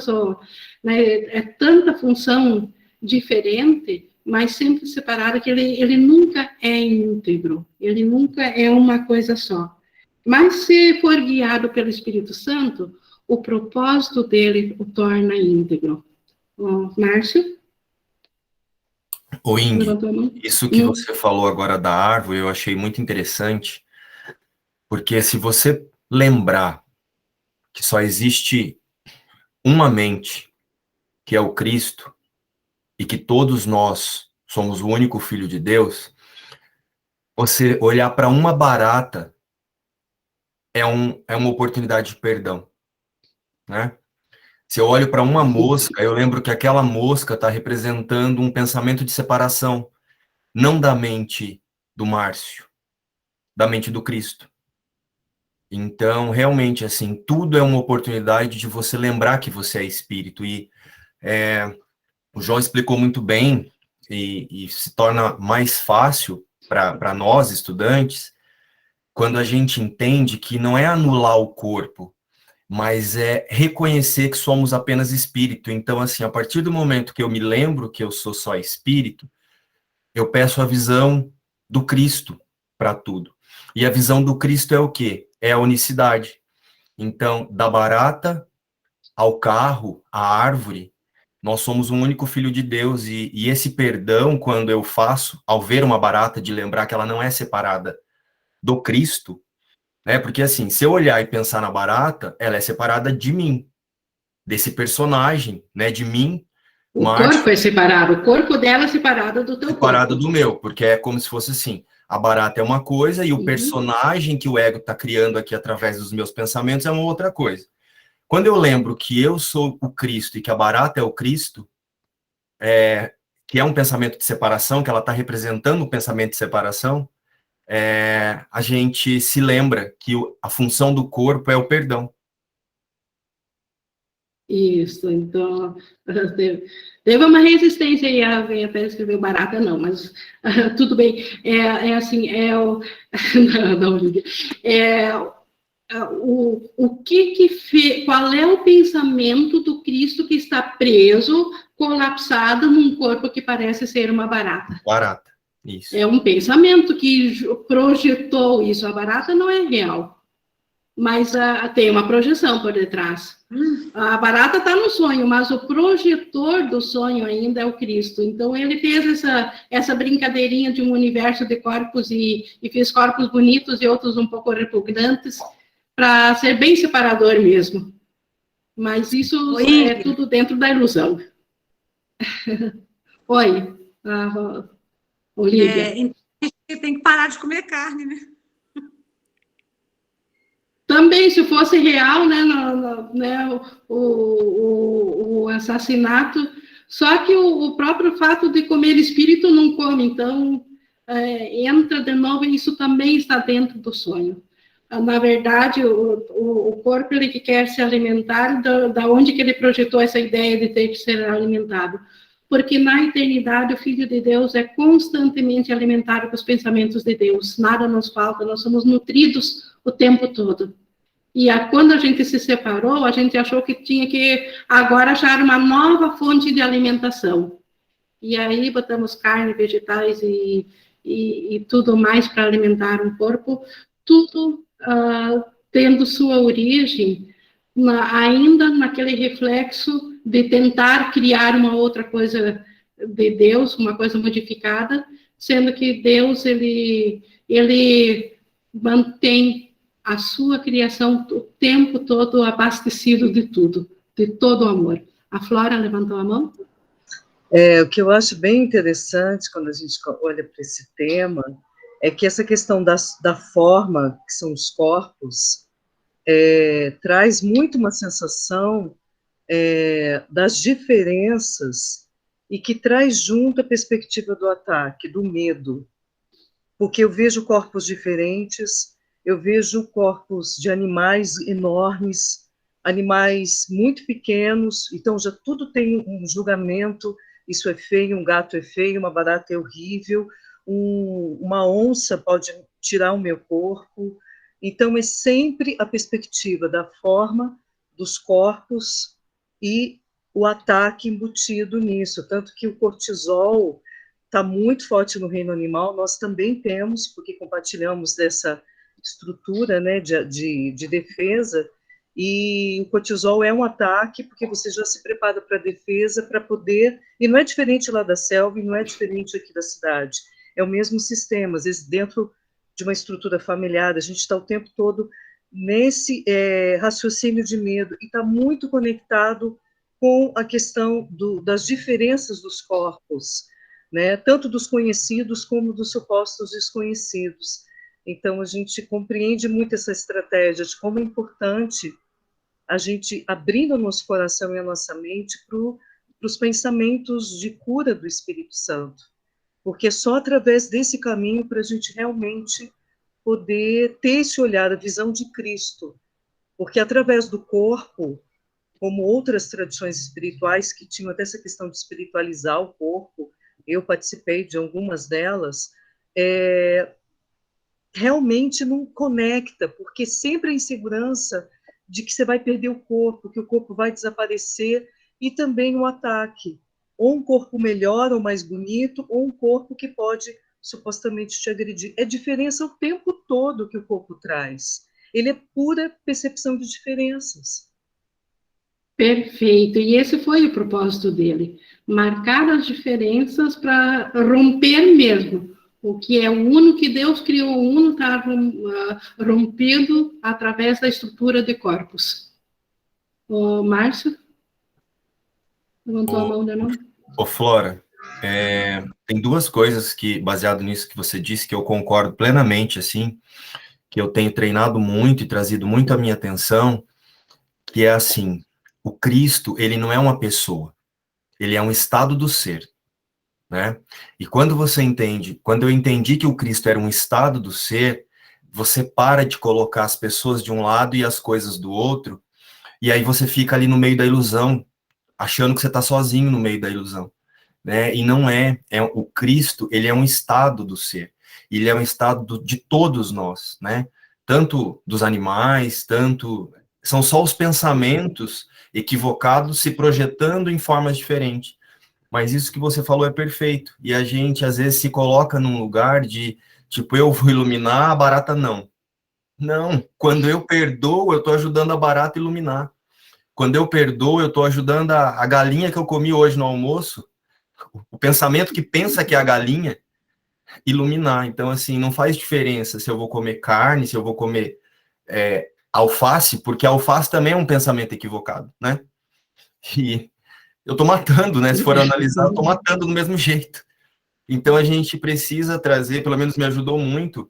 né, é tanta função diferente, mas sempre separada, que ele nunca é íntegro, ele nunca é uma coisa só. Mas se for guiado pelo Espírito Santo, o propósito dele o torna íntegro. Márcio? Ô, Ingrid, isso que você falou agora da árvore, eu achei muito interessante, porque se você lembrar que só existe uma mente, que é o Cristo, e que todos nós somos o único Filho de Deus, você olhar para uma barata é uma oportunidade de perdão, né? Se eu olho para uma mosca, eu lembro que aquela mosca está representando um pensamento de separação, não da mente do Márcio, da mente do Cristo. Então, realmente, assim, tudo é uma oportunidade de você lembrar que você é espírito. E o João explicou muito bem, e se torna mais fácil para nós, estudantes, quando a gente entende que não é anular o corpo, mas é reconhecer que somos apenas espírito. Então, assim, a partir do momento que eu me lembro que eu sou só espírito, eu peço a visão do Cristo para tudo. E a visão do Cristo é o quê? É a unicidade. Então, da barata ao carro, à árvore, nós somos um único filho de Deus, e esse perdão, quando eu faço, ao ver uma barata, de lembrar que ela não é separada do Cristo, né? Porque assim, se eu olhar e pensar na barata, ela é separada de mim, desse personagem, né? De mim, O corpo Márcio, é separado, o corpo dela é separado do teu separada corpo. do meu, porque é como se fosse assim, a barata é uma coisa e o Uhum. personagem que o ego está criando aqui através dos meus pensamentos é uma outra coisa. Quando eu lembro que eu sou o Cristo e que a barata é o Cristo, que é um pensamento de separação, que ela está representando um pensamento de separação, a gente se lembra que a função do corpo é o perdão. Isso, então, teve uma resistência aí, alguém até escreveu barata, não, mas tudo bem, assim, não, não, Lívia, o que fez, qual é o pensamento do Cristo que está preso, colapsado num corpo que parece ser uma barata? Barata, isso. É um pensamento que projetou isso, a barata não é real, mas tem uma projeção por detrás. A barata está no sonho, mas o projetor do sonho ainda é o Cristo. Então, ele fez essa brincadeirinha de um universo de corpos e fez corpos bonitos e outros um pouco repugnantes, para ser bem separador mesmo. Mas isso é tudo dentro da ilusão. Oi, Olívia. Então, a gente tem que parar de comer carne, né? Também, se fosse real, né, né o assassinato, só que o próprio fato de comer espírito não come, então entra de novo e isso também está dentro do sonho. Na verdade, o corpo ele que quer se alimentar da onde que ele projetou essa ideia de ter que ser alimentado. Porque na eternidade o Filho de Deus é constantemente alimentado com os pensamentos de Deus, nada nos falta, nós somos nutridos o tempo todo. E quando a gente se separou, a gente achou que tinha que agora achar uma nova fonte de alimentação. E aí botamos carne, vegetais e tudo mais para alimentar um corpo, tudo tendo sua origem ainda naquele reflexo de tentar criar uma outra coisa de Deus, uma coisa modificada, sendo que Deus, ele mantém a sua criação o tempo todo abastecido de tudo, de todo o amor. A Flora levantou a mão? O que eu acho bem interessante quando a gente olha para esse tema é que essa questão da forma, que são os corpos, traz muito uma sensação das diferenças e que traz junto a perspectiva do ataque, do medo. Porque eu vejo corpos diferentes, eu vejo corpos de animais enormes, animais muito pequenos, então já tudo tem um julgamento, isso é feio, um gato é feio, uma barata é horrível, uma onça pode tirar o meu corpo. Então é sempre a perspectiva da forma, dos corpos e o ataque embutido nisso, tanto que o cortisol está muito forte no reino animal, nós também temos, porque compartilhamos dessa estrutura, né, de defesa, e o cortisol é um ataque, porque você já se prepara para a defesa, para poder, e não é diferente lá da selva, e não é diferente aqui da cidade, é o mesmo sistema, às vezes dentro de uma estrutura familiar, a gente está o tempo todo nesse raciocínio de medo, e está muito conectado com a questão das diferenças dos corpos, né, tanto dos conhecidos como dos supostos desconhecidos. Então, a gente compreende muito essa estratégia de como é importante a gente abrindo o nosso coração e a nossa mente para os pensamentos de cura do Espírito Santo, porque é só através desse caminho para a gente realmente poder ter esse olhar, a visão de Cristo, porque através do corpo, como outras tradições espirituais que tinham até essa questão de espiritualizar o corpo, eu participei de algumas delas, realmente não conecta, porque sempre a insegurança de que você vai perder o corpo, que o corpo vai desaparecer, e também o ataque, ou um corpo melhor ou mais bonito, ou um corpo que pode supostamente te agredir. É diferença o tempo todo que o corpo traz. ele é pura percepção de diferenças. Perfeito, e esse foi o propósito dele, marcar as diferenças para romper mesmo. O que é o uno que Deus criou, o uno está rompido através da estrutura de corpos. Ô, Márcio? Levantou a mão de novo? Ô, Flora, tem duas coisas que, baseado nisso que você disse, que eu concordo plenamente, assim, que eu tenho treinado muito e trazido muito à minha atenção, que é assim, o Cristo, ele não é uma pessoa, ele é um estado do ser, né? E quando eu entendi que o Cristo era um estado do ser, você para de colocar as pessoas de um lado e as coisas do outro, e aí você fica ali no meio da ilusão, achando que você está sozinho no meio da ilusão, né? E não o Cristo, ele é um estado do ser, ele é um estado de todos nós, né? Tanto dos animais, são só os pensamentos equivocados se projetando em formas diferentes. Mas isso que você falou é perfeito. E a gente, às vezes, se coloca num lugar de, tipo, eu vou iluminar, a barata não. Não, quando eu perdoo, eu estou ajudando a barata a iluminar. Quando eu perdoo, eu estou ajudando a galinha que eu comi hoje no almoço, o pensamento que pensa que é a galinha, iluminar. Então, assim, não faz diferença se eu vou comer carne, se eu vou comer alface, porque alface também é um pensamento equivocado, né? E eu estou matando, né? Se for analisar, eu estou matando do mesmo jeito. Então, a gente precisa trazer, pelo menos me ajudou muito,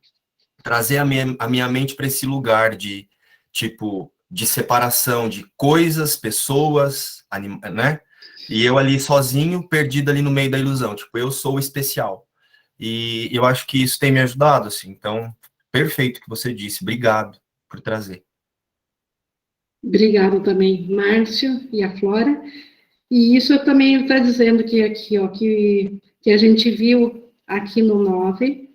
trazer a minha mente para esse lugar de, tipo, de separação de coisas, pessoas, né? E eu ali sozinho, perdido ali no meio da ilusão. Tipo, eu sou especial. E eu acho que isso tem me ajudado, assim. Então, perfeito o que você disse. Obrigado por trazer. Obrigado também, Márcio e a Flora. E isso eu também está dizendo que aqui, ó, que a gente viu aqui no 9,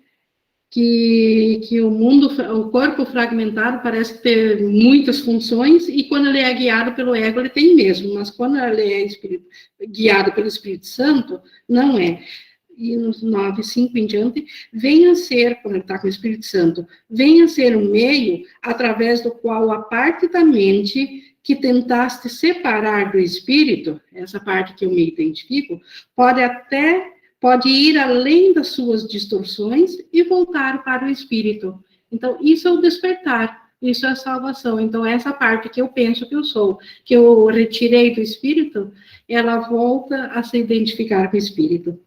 que o corpo fragmentado parece ter muitas funções, e quando ele é guiado pelo ego, ele tem mesmo, mas quando ele é guiado pelo Espírito Santo, não é. E nos 9, 5 em diante, venha ser, quando ele está com o Espírito Santo, venha ser um meio através do qual a parte da mente que tentaste separar do espírito, essa parte que eu me identifico, pode ir além das suas distorções e voltar para o espírito. Então, isso é o despertar, isso é a salvação. Então, essa parte que eu penso que eu sou, que eu retirei do espírito, ela volta a se identificar com o espírito.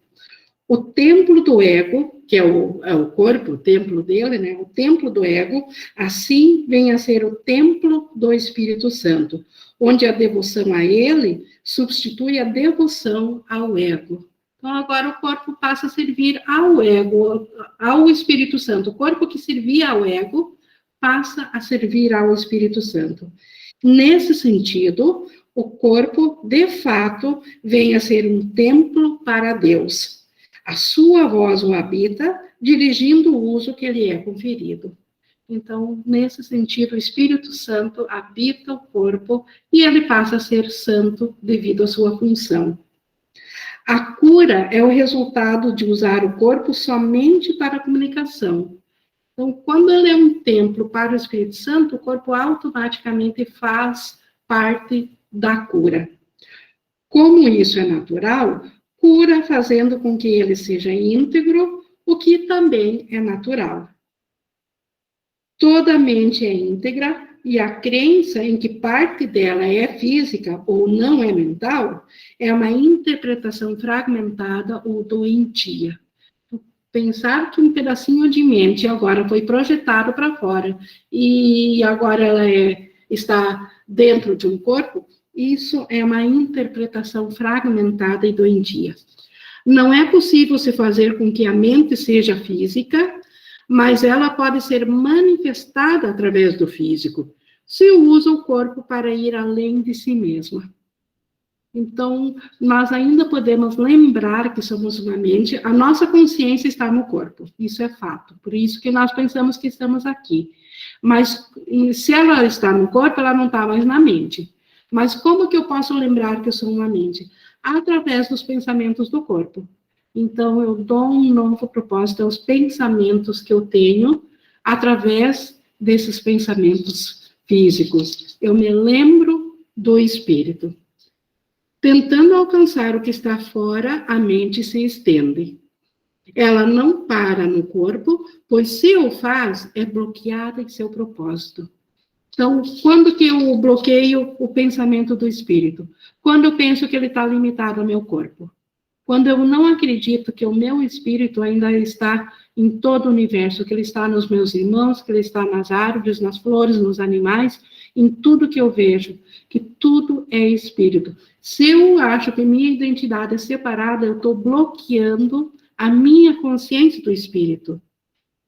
O templo do ego, que é o corpo, o templo dele, né? O templo do ego, assim vem a ser o templo do Espírito Santo, onde a devoção a ele substitui a devoção ao ego. Então, agora o corpo passa a servir ao ego, ao Espírito Santo. O corpo que servia ao ego passa a servir ao Espírito Santo. Nesse sentido, o corpo, de fato, vem a ser um templo para Deus. A sua voz o habita, dirigindo o uso que lhe é conferido. Então, nesse sentido, o Espírito Santo habita o corpo e ele passa a ser santo devido à sua função. A cura é o resultado de usar o corpo somente para a comunicação. Então, quando ele é um templo para o Espírito Santo, o corpo automaticamente faz parte da cura. Como isso é natural, cura fazendo com que ele seja íntegro, o que também é natural. Toda mente é íntegra e a crença em que parte dela é física ou não é mental é uma interpretação fragmentada ou doentia. Pensar que um pedacinho de mente agora foi projetado para fora e agora ela está dentro de um corpo, isso é uma interpretação fragmentada e doentia. Não é possível se fazer com que a mente seja física, mas ela pode ser manifestada através do físico, se usa o corpo para ir além de si mesma. Então, nós ainda podemos lembrar que somos uma mente, a nossa consciência está no corpo, isso é fato, por isso que nós pensamos que estamos aqui. Mas, se ela está no corpo, ela não está mais na mente. Mas como que eu posso lembrar que eu sou uma mente? Através dos pensamentos do corpo. Então, eu dou um novo propósito aos pensamentos que eu tenho, através desses pensamentos físicos. Eu me lembro do espírito. Tentando alcançar o que está fora, a mente se estende. Ela não para no corpo, pois se o faz, é bloqueada em seu propósito. Então, quando que eu bloqueio o pensamento do espírito? Quando eu penso que ele está limitado ao meu corpo. Quando eu não acredito que o meu espírito ainda está em todo o universo, que ele está nos meus irmãos, que ele está nas árvores, nas flores, nos animais, em tudo que eu vejo, que tudo é espírito. Se eu acho que minha identidade é separada, eu estou bloqueando a minha consciência do espírito.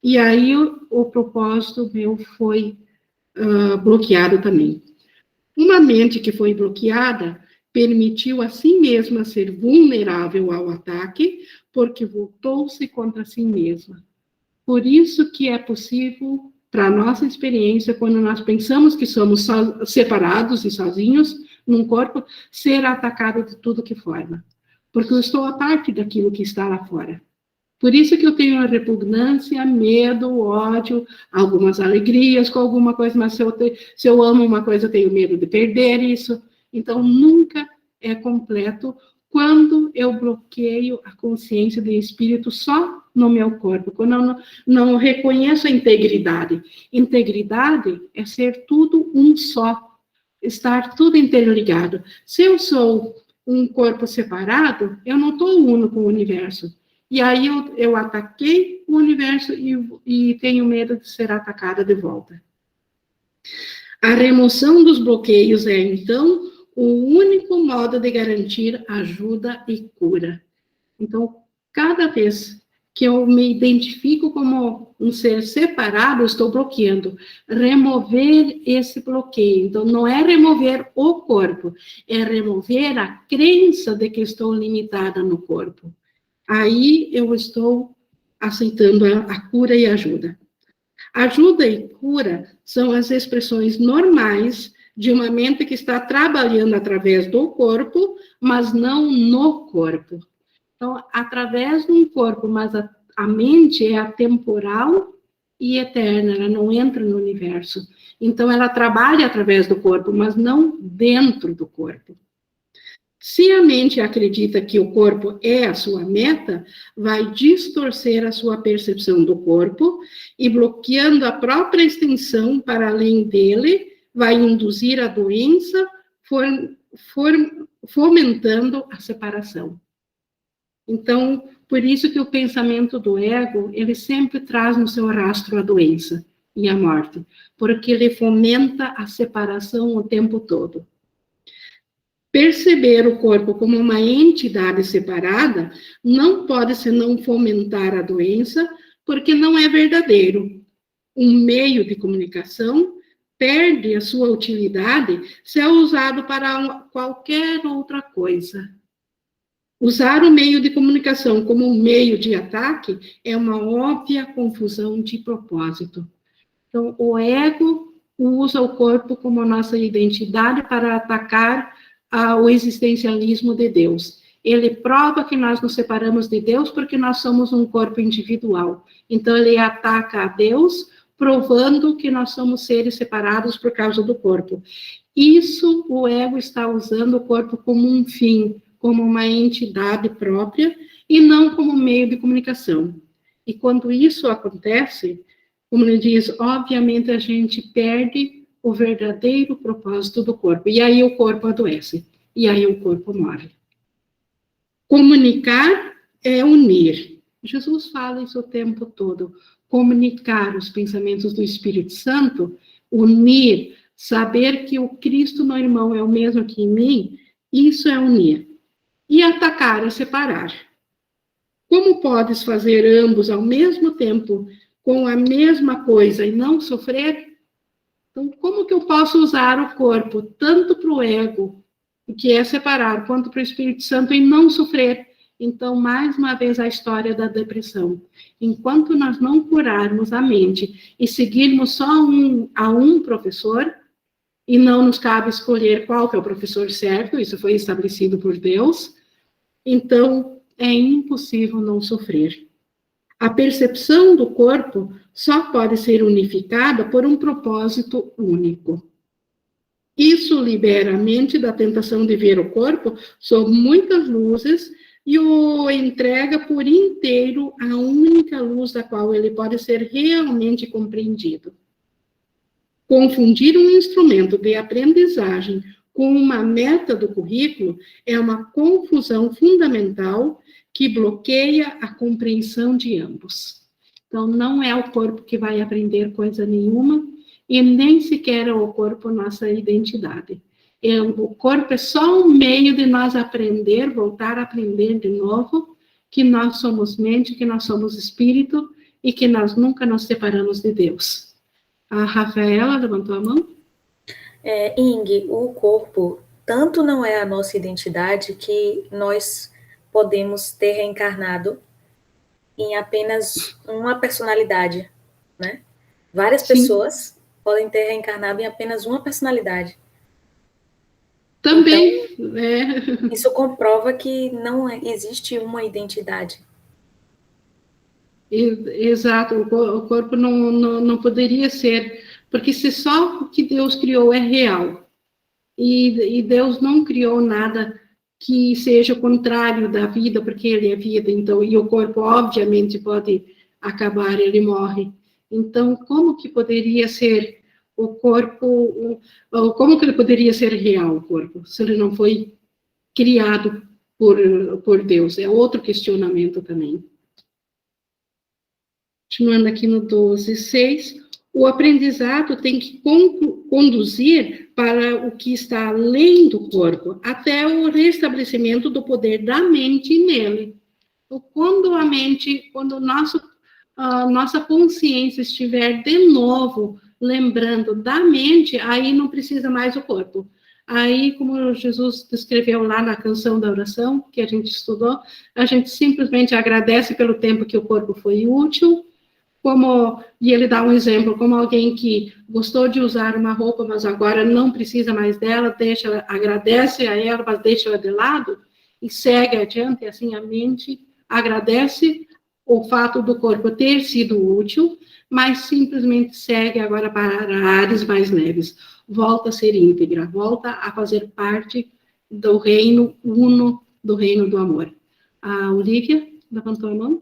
E aí o propósito meu foi bloqueado também. Uma mente que foi bloqueada permitiu a si mesma ser vulnerável ao ataque, porque voltou-se contra si mesma. Por isso que é possível, para a nossa experiência, quando nós pensamos que somos separados e sozinhos num corpo, ser atacado de tudo que forma. Porque eu estou a parte daquilo que está lá fora. Por isso que eu tenho a repugnância, medo, ódio, algumas alegrias com alguma coisa, mas se eu amo uma coisa, eu tenho medo de perder isso. Então, nunca é completo quando eu bloqueio a consciência do espírito só no meu corpo, quando eu não reconheço a integridade. Integridade é ser tudo um só, estar tudo interligado. Se eu sou um corpo separado, eu não estou uno com o universo. E aí eu ataquei o universo e tenho medo de ser atacada de volta. A remoção dos bloqueios é, então, o único modo de garantir ajuda e cura. Então, cada vez que eu me identifico como um ser separado, eu estou bloqueando. Remover esse bloqueio. Então, não é remover o corpo, é remover a crença de que estou limitada no corpo. Aí eu estou aceitando a cura e ajuda. Ajuda e cura são as expressões normais de uma mente que está trabalhando através do corpo, mas não no corpo. Então, através de um corpo, mas a mente é atemporal e eterna, ela não entra no universo. Então, ela trabalha através do corpo, mas não dentro do corpo. Se a mente acredita que o corpo é a sua meta, vai distorcer a sua percepção do corpo e, bloqueando a própria extensão para além dele, vai induzir a doença, fomentando a separação. Então, por isso que o pensamento do ego, ele sempre traz no seu rastro a doença e a morte, porque ele fomenta a separação o tempo todo. Perceber o corpo como uma entidade separada não pode senão fomentar a doença, porque não é verdadeiro. Um meio de comunicação perde a sua utilidade se é usado para qualquer outra coisa. Usar o meio de comunicação como um meio de ataque é uma óbvia confusão de propósito. Então, o ego usa o corpo como nossa identidade para atacar o existencialismo de Deus. Ele prova que nós nos separamos de Deus porque nós somos um corpo individual. Então, ele ataca a Deus, provando que nós somos seres separados por causa do corpo. Isso, o ego está usando o corpo como um fim, como uma entidade própria, e não como meio de comunicação. E quando isso acontece, como ele diz, obviamente a gente perde o verdadeiro propósito do corpo. E aí o corpo adoece. E aí o corpo morre. Comunicar é unir. Jesus fala isso o tempo todo. Comunicar os pensamentos do Espírito Santo, unir, saber que o Cristo no irmão é o mesmo que em mim, isso é unir. E atacar é separar. Como podes fazer ambos ao mesmo tempo com a mesma coisa e não sofrer? Então, como que eu posso usar o corpo tanto para o ego, que é separar, quanto para o Espírito Santo e não sofrer? Então, mais uma vez, a história da depressão. Enquanto nós não curarmos a mente e seguirmos só a um professor, e não nos cabe escolher qual que é o professor certo, isso foi estabelecido por Deus, então é impossível não sofrer. A percepção do corpo só pode ser unificada por um propósito único. Isso libera a mente da tentação de ver o corpo sob muitas luzes e o entrega por inteiro à única luz da qual ele pode ser realmente compreendido. Confundir um instrumento de aprendizagem com uma meta do currículo é uma confusão fundamental que bloqueia a compreensão de ambos. Então, não é o corpo que vai aprender coisa nenhuma, e nem sequer é o corpo nossa identidade. O corpo é só um meio de nós aprender, voltar a aprender de novo, que nós somos mente, que nós somos espírito, e que nós nunca nos separamos de Deus. A Rafaela levantou a mão? Ing, o corpo tanto não é a nossa identidade que nós podemos ter reencarnado em apenas uma personalidade, né? Várias pessoas podem ter reencarnado em apenas uma personalidade. Também, então, isso comprova que não existe uma identidade. Exato, o corpo não poderia ser, porque se só o que Deus criou é real, e Deus não criou nada que seja contrário da vida, porque ele é vida, então, e o corpo, obviamente, pode acabar, ele morre. Então, como que poderia ser o corpo, como que ele poderia ser real, o corpo, se ele não foi criado por Deus? É outro questionamento também. Continuando aqui no 12.6, o aprendizado tem que conduzir para o que está além do corpo, até o restabelecimento do poder da mente nele. Então, quando nossa consciência estiver de novo lembrando da mente, aí não precisa mais o corpo. Aí, como Jesus descreveu lá na canção da oração, que a gente estudou, a gente simplesmente agradece pelo tempo que o corpo foi útil, e ele dá um exemplo, como alguém que gostou de usar uma roupa, mas agora não precisa mais dela, agradece a ela, mas deixa ela de lado, e segue adiante, assim a mente agradece o fato do corpo ter sido útil, mas simplesmente segue agora para áreas mais leves, volta a ser íntegra, volta a fazer parte do reino uno, do reino do amor. A Olivia levantou a mão.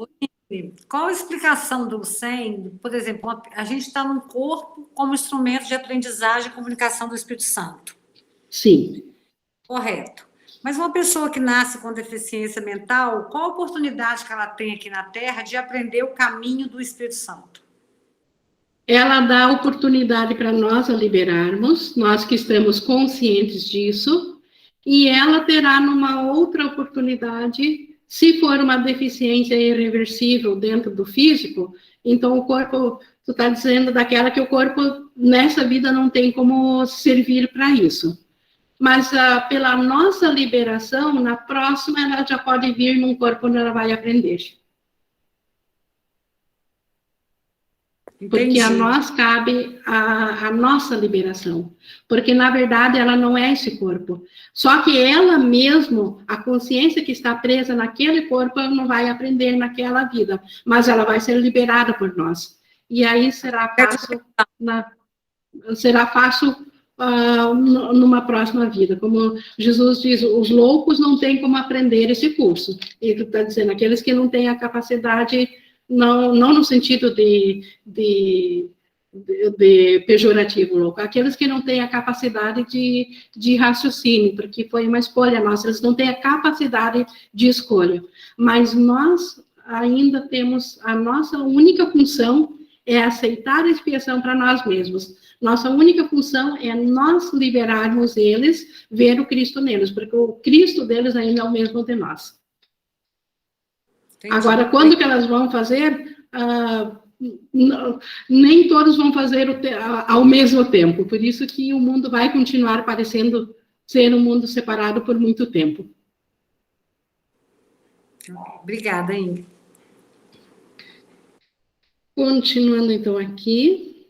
Qual a explicação do SEM? Por exemplo, a gente está num corpo como instrumento de aprendizagem e comunicação do Espírito Santo. Sim. Correto. Mas uma pessoa que nasce com deficiência mental, qual a oportunidade que ela tem aqui na Terra de aprender o caminho do Espírito Santo? Ela dá oportunidade para nós a liberarmos, nós que estamos conscientes disso, e ela terá numa outra oportunidade, se for uma deficiência irreversível dentro do físico, então o corpo, tu está dizendo daquela que o corpo nessa vida não tem como servir para isso. Mas pela nossa liberação, na próxima ela já pode vir num corpo onde ela vai aprender. Porque a nós cabe a nossa liberação. Porque, na verdade, ela não é esse corpo. Só que ela mesmo, a consciência que está presa naquele corpo, ela não vai aprender naquela vida. Mas ela vai ser liberada por nós. E aí será fácil numa próxima vida. Como Jesus diz, os loucos não têm como aprender esse curso. Ele está dizendo, aqueles que não têm a capacidade... Não no sentido de pejorativo, louco. Aqueles que não têm a capacidade de raciocínio, porque foi uma escolha nossa, eles não têm a capacidade de escolha. Mas nós ainda temos, a nossa única função é aceitar a expiação para nós mesmos. Nossa única função é nós liberarmos eles, ver o Cristo neles, porque o Cristo deles ainda é o mesmo de nós. Entendi. Agora, quando que elas vão fazer, nem todos vão fazer ao mesmo tempo, por isso que o mundo vai continuar parecendo ser um mundo separado por muito tempo. Obrigada, Ingrid. Continuando, então, aqui,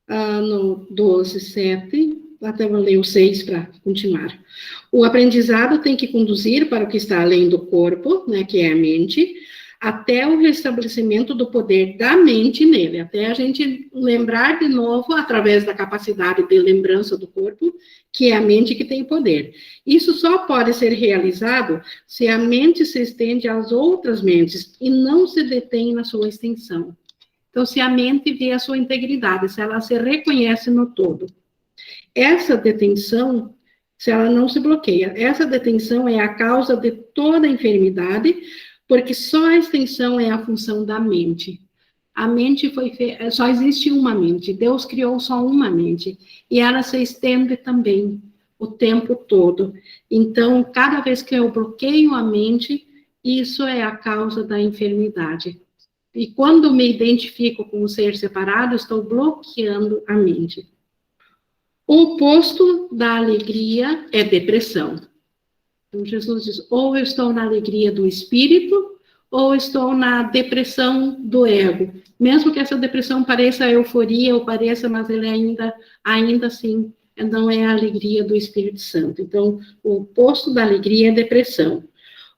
no 12.7, até vou ler o 6 para continuar. O aprendizado tem que conduzir para o que está além do corpo, né, que é a mente, até o restabelecimento do poder da mente nele, até a gente lembrar de novo, através da capacidade de lembrança do corpo, que é a mente que tem poder. Isso só pode ser realizado se a mente se estende às outras mentes e não se detém na sua extensão. Então, se a mente vê a sua integridade, se ela se reconhece no todo. Essa detenção, se ela não se bloqueia, essa detenção é a causa de toda a enfermidade, porque só a extensão é a função da mente. A mente foi feita, só existe uma mente, Deus criou só uma mente, e ela se estende também, o tempo todo. Então, cada vez que eu bloqueio a mente, isso é a causa da enfermidade. E quando me identifico com o ser separado, estou bloqueando a mente. O oposto da alegria é depressão. Então, Jesus diz, ou eu estou na alegria do espírito, ou estou na depressão do ego. Mesmo que essa depressão pareça euforia, ou pareça, mas ele ainda assim, não é a alegria do Espírito Santo. Então, o oposto da alegria é depressão.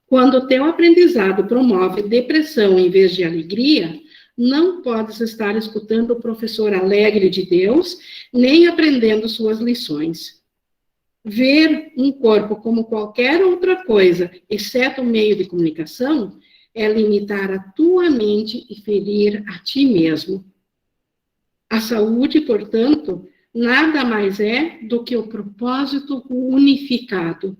Quando o teu aprendizado promove depressão em vez de alegria, não podes estar escutando o professor alegre de Deus, nem aprendendo suas lições. Ver um corpo como qualquer outra coisa, exceto um meio de comunicação, é limitar a tua mente e ferir a ti mesmo. A saúde, portanto, nada mais é do que o propósito unificado.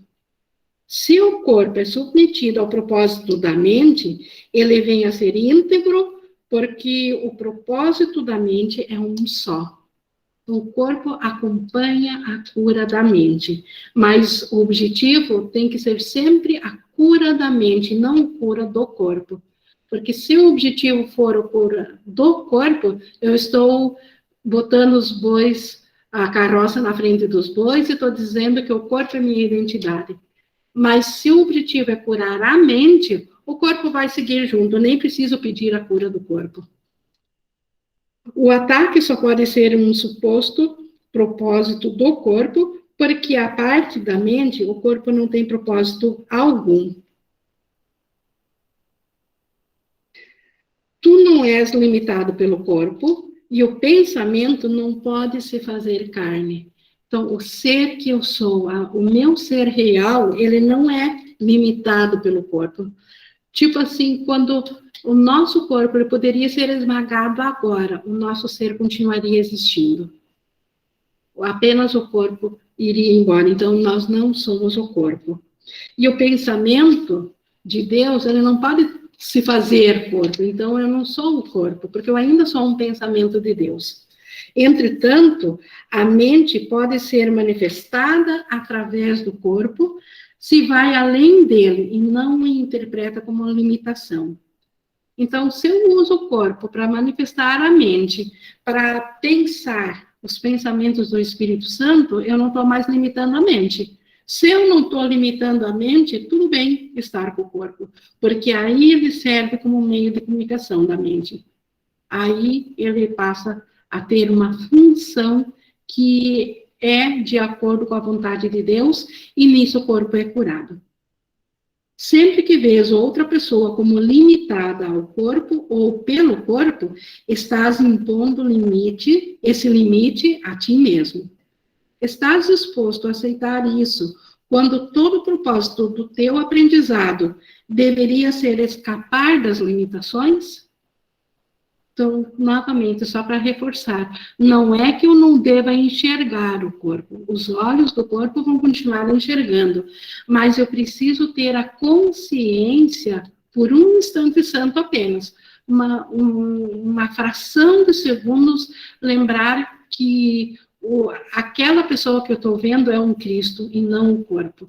Se o corpo é submetido ao propósito da mente, ele vem a ser íntegro, porque o propósito da mente é um só. O corpo acompanha a cura da mente, mas o objetivo tem que ser sempre a cura da mente, não a cura do corpo. Porque se o objetivo for a cura do corpo, eu estou botando os bois, a carroça na frente dos bois e estou dizendo que o corpo é minha identidade. Mas se o objetivo é curar a mente, o corpo vai seguir junto, nem preciso pedir a cura do corpo. O ataque só pode ser um suposto propósito do corpo, porque a parte da mente, o corpo não tem propósito algum. Tu não és limitado pelo corpo, e o pensamento não pode se fazer carne. Então, o ser que eu sou, o meu ser real, ele não é limitado pelo corpo. Tipo assim, quando o nosso corpo ele poderia ser esmagado agora, o nosso ser continuaria existindo. Apenas o corpo iria embora. Então, nós não somos o corpo. E o pensamento de Deus, ele não pode se fazer corpo. Então, eu não sou o corpo, porque eu ainda sou um pensamento de Deus. Entretanto, a mente pode ser manifestada através do corpo, se vai além dele e não o interpreta como uma limitação. Então, se eu uso o corpo para manifestar a mente, para pensar os pensamentos do Espírito Santo, eu não estou mais limitando a mente. Se eu não estou limitando a mente, tudo bem estar com o corpo, porque aí ele serve como meio de comunicação da mente. Aí ele passa a ter uma função que é de acordo com a vontade de Deus, e nisso o corpo é curado. Sempre que vês outra pessoa como limitada ao corpo ou pelo corpo, estás impondo esse limite a ti mesmo. Estás disposto a aceitar isso, quando todo o propósito do teu aprendizado deveria ser escapar das limitações? Então, novamente, só para reforçar, não é que eu não deva enxergar o corpo, os olhos do corpo vão continuar enxergando, mas eu preciso ter a consciência, por um instante santo apenas, uma fração de segundos, lembrar que aquela pessoa que eu estou vendo é um Cristo e não um corpo.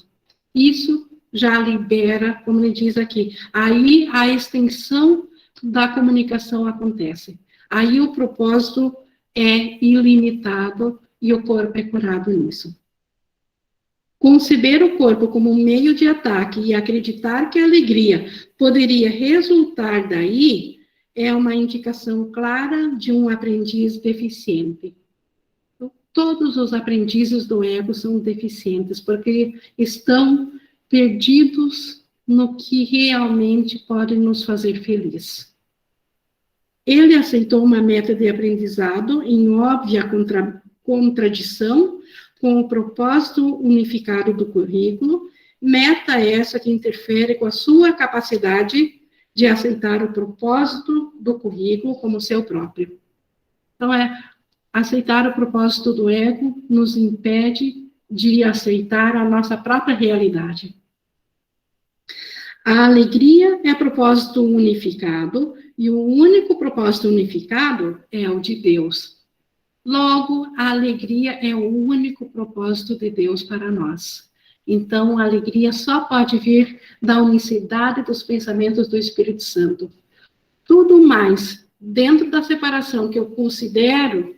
Isso já libera, como ele diz aqui, aí a extensão da comunicação acontece. Aí o propósito é ilimitado e o corpo é curado nisso. Conceber o corpo como um meio de ataque e acreditar que a alegria poderia resultar daí é uma indicação clara de um aprendiz deficiente. Todos os aprendizes do ego são deficientes, porque estão perdidos no que realmente pode nos fazer feliz. Ele aceitou uma meta de aprendizado em óbvia contradição com o propósito unificado do currículo, meta essa que interfere com a sua capacidade de aceitar o propósito do currículo como seu próprio. Então, aceitar o propósito do ego nos impede de aceitar a nossa própria realidade. A alegria é propósito unificado, e o único propósito unificado é o de Deus. Logo, a alegria é o único propósito de Deus para nós. Então, a alegria só pode vir da unicidade dos pensamentos do Espírito Santo. Tudo mais, dentro da separação que eu considero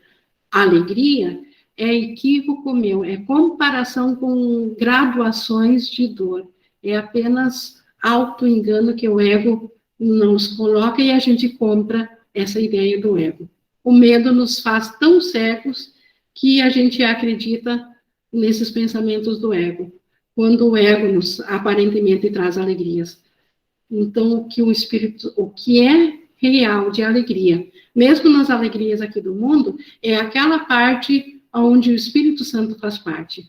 alegria, é equívoco meu, é comparação com graduações de dor. É apenas auto-engano que o ego nos coloca e a gente compra essa ideia do ego. O medo nos faz tão cegos que a gente acredita nesses pensamentos do ego, quando o ego nos aparentemente traz alegrias. Então, o que é real de alegria, mesmo nas alegrias aqui do mundo, é aquela parte onde o Espírito Santo faz parte.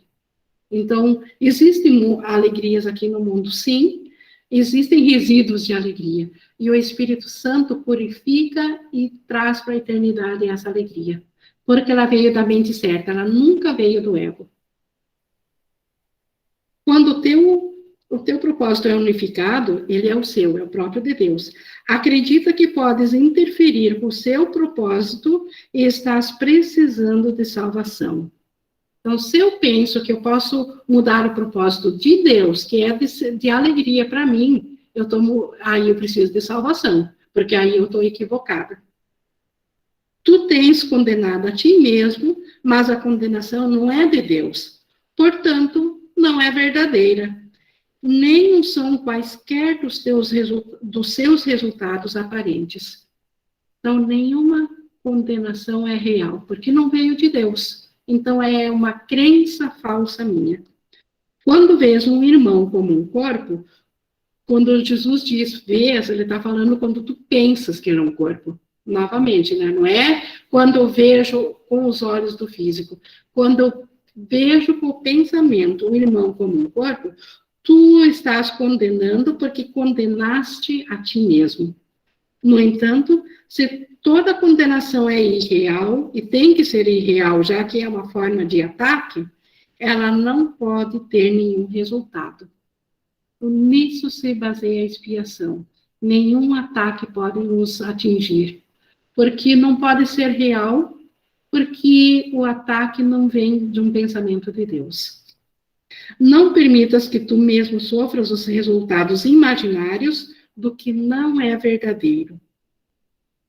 Então, existem alegrias aqui no mundo, sim, existem resíduos de alegria, e o Espírito Santo purifica e traz para a eternidade essa alegria, porque ela veio da mente certa, ela nunca veio do ego. Quando o teu propósito é unificado, ele é o seu, é o próprio de Deus. Acredita que podes interferir com o seu propósito e estás precisando de salvação. Então, se eu penso que eu posso mudar o propósito de Deus, que é de alegria para mim, aí eu preciso de salvação, porque aí eu estou equivocada. Tu tens condenado a ti mesmo, mas a condenação não é de Deus. Portanto, não é verdadeira. Nem são quaisquer dos seus resultados aparentes. Então, nenhuma condenação é real, porque não veio de Deus. Então, é uma crença falsa minha. Quando vês um irmão como um corpo, quando Jesus diz vês, ele está falando quando tu pensas que ele é um corpo. Novamente, né? Não é quando eu vejo com os olhos do físico. Quando eu vejo com o pensamento um irmão como um corpo, tu estás condenando porque condenaste a ti mesmo. No entanto, se toda condenação é irreal, e tem que ser irreal, já que é uma forma de ataque, ela não pode ter nenhum resultado. Nisso se baseia a expiação. Nenhum ataque pode nos atingir, porque não pode ser real, porque o ataque não vem de um pensamento de Deus. Não permitas que tu mesmo sofras os resultados imaginários do que não é verdadeiro.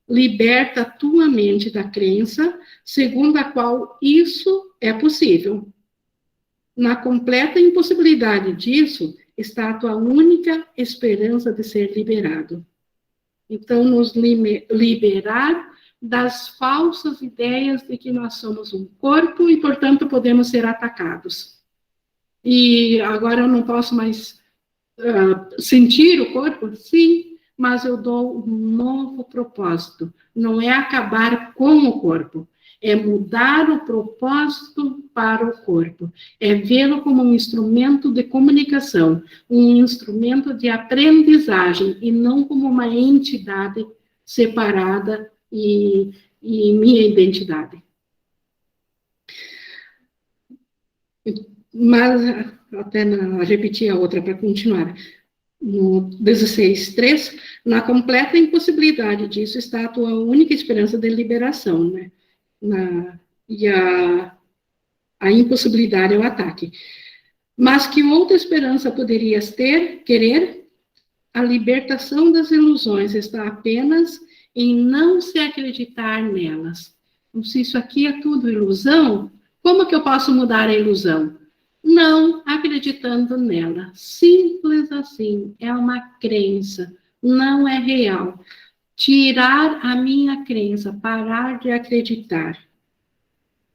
Liberta a tua mente da crença segundo a qual isso é possível. Na completa impossibilidade disso está a tua única esperança de ser liberado. Então, nos liberar das falsas ideias de que nós somos um corpo e, portanto, podemos ser atacados. E agora eu não posso mais sentir o corpo? Sim, mas eu dou um novo propósito. Não é acabar com o corpo, é mudar o propósito para o corpo. É vê-lo como um instrumento de comunicação, um instrumento de aprendizagem, e não como uma entidade separada e minha identidade. Mas, até repetir a outra para continuar. No 16:3, na completa impossibilidade disso está a tua única esperança de liberação, né? E a impossibilidade é o ataque. Mas que outra esperança poderias querer? A libertação das ilusões está apenas em não se acreditar nelas. Então, se isso aqui é tudo ilusão, como que eu posso mudar a ilusão? Não acreditando nela. Simples assim. É uma crença. Não é real. Tirar a minha crença, parar de acreditar.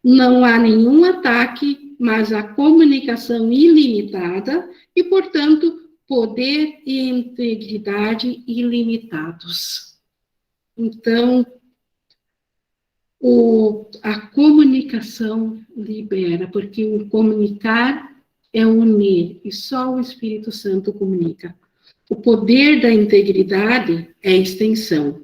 Não há nenhum ataque, mas a comunicação ilimitada e, portanto, poder e integridade ilimitados. Então, a comunicação libera, porque o comunicar é unir, e só o Espírito Santo comunica. O poder da integridade é extensão.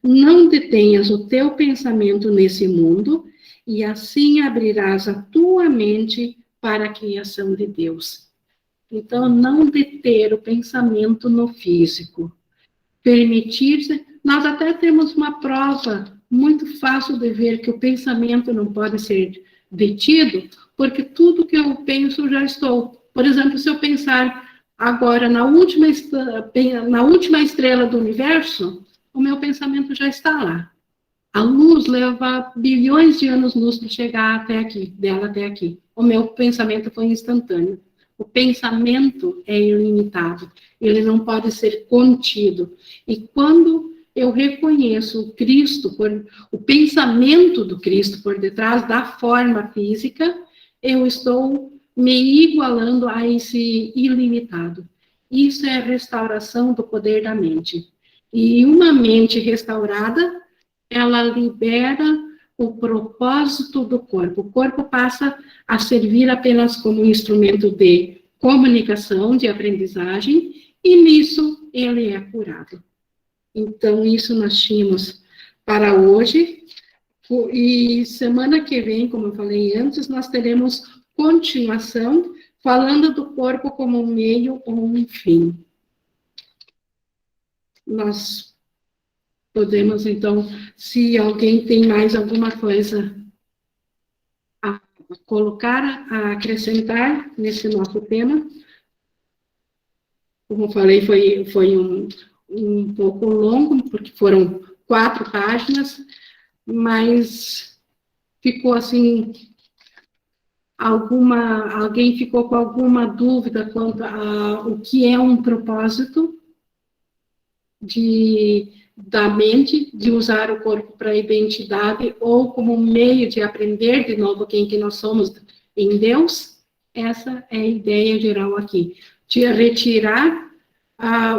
Não detenhas o teu pensamento nesse mundo, e assim abrirás a tua mente para a criação de Deus. Então, não deter o pensamento no físico. Permitir-se... Nós até temos uma prova muito fácil de ver que o pensamento não pode ser detido, porque tudo que eu penso já estou. Por exemplo, se eu pensar agora na última estrela do universo, o meu pensamento já está lá. A luz leva bilhões de anos-luz para chegar até aqui, dela até aqui. O meu pensamento foi instantâneo. O pensamento é ilimitado, ele não pode ser contido. E quando eu reconheço o Cristo, o pensamento do Cristo por detrás da forma física, eu estou me igualando a esse ilimitado. Isso é a restauração do poder da mente. E uma mente restaurada, ela libera o propósito do corpo. O corpo passa a servir apenas como um instrumento de comunicação, de aprendizagem, e nisso ele é curado. Então, isso nós tínhamos para hoje, e semana que vem, como eu falei antes, nós teremos continuação, falando do corpo como um meio ou um fim. Nós podemos, então, se alguém tem mais alguma coisa a colocar, a acrescentar nesse nosso tema. Como eu falei, foi um pouco longo, porque foram 4 páginas, mas ficou assim, alguém ficou com alguma dúvida quanto ao que é um propósito da mente, de usar o corpo para a identidade, ou como meio de aprender de novo quem que nós somos em Deus. Essa é a ideia geral aqui, de retirar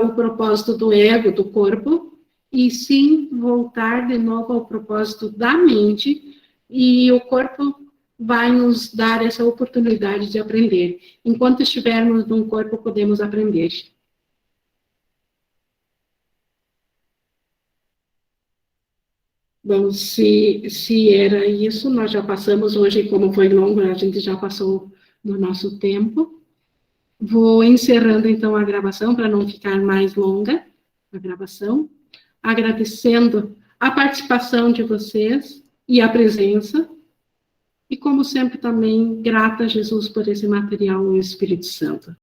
o propósito do ego, do corpo, e sim voltar de novo ao propósito da mente, e o corpo vai nos dar essa oportunidade de aprender. Enquanto estivermos num corpo, podemos aprender. Bom, se era isso, nós já passamos hoje, como foi longo, a gente já passou do nosso tempo. Vou encerrando, então, a gravação, para não ficar mais longa a gravação, agradecendo a participação de vocês e a presença, e, como sempre, também grata a Jesus por esse material e o Espírito Santo.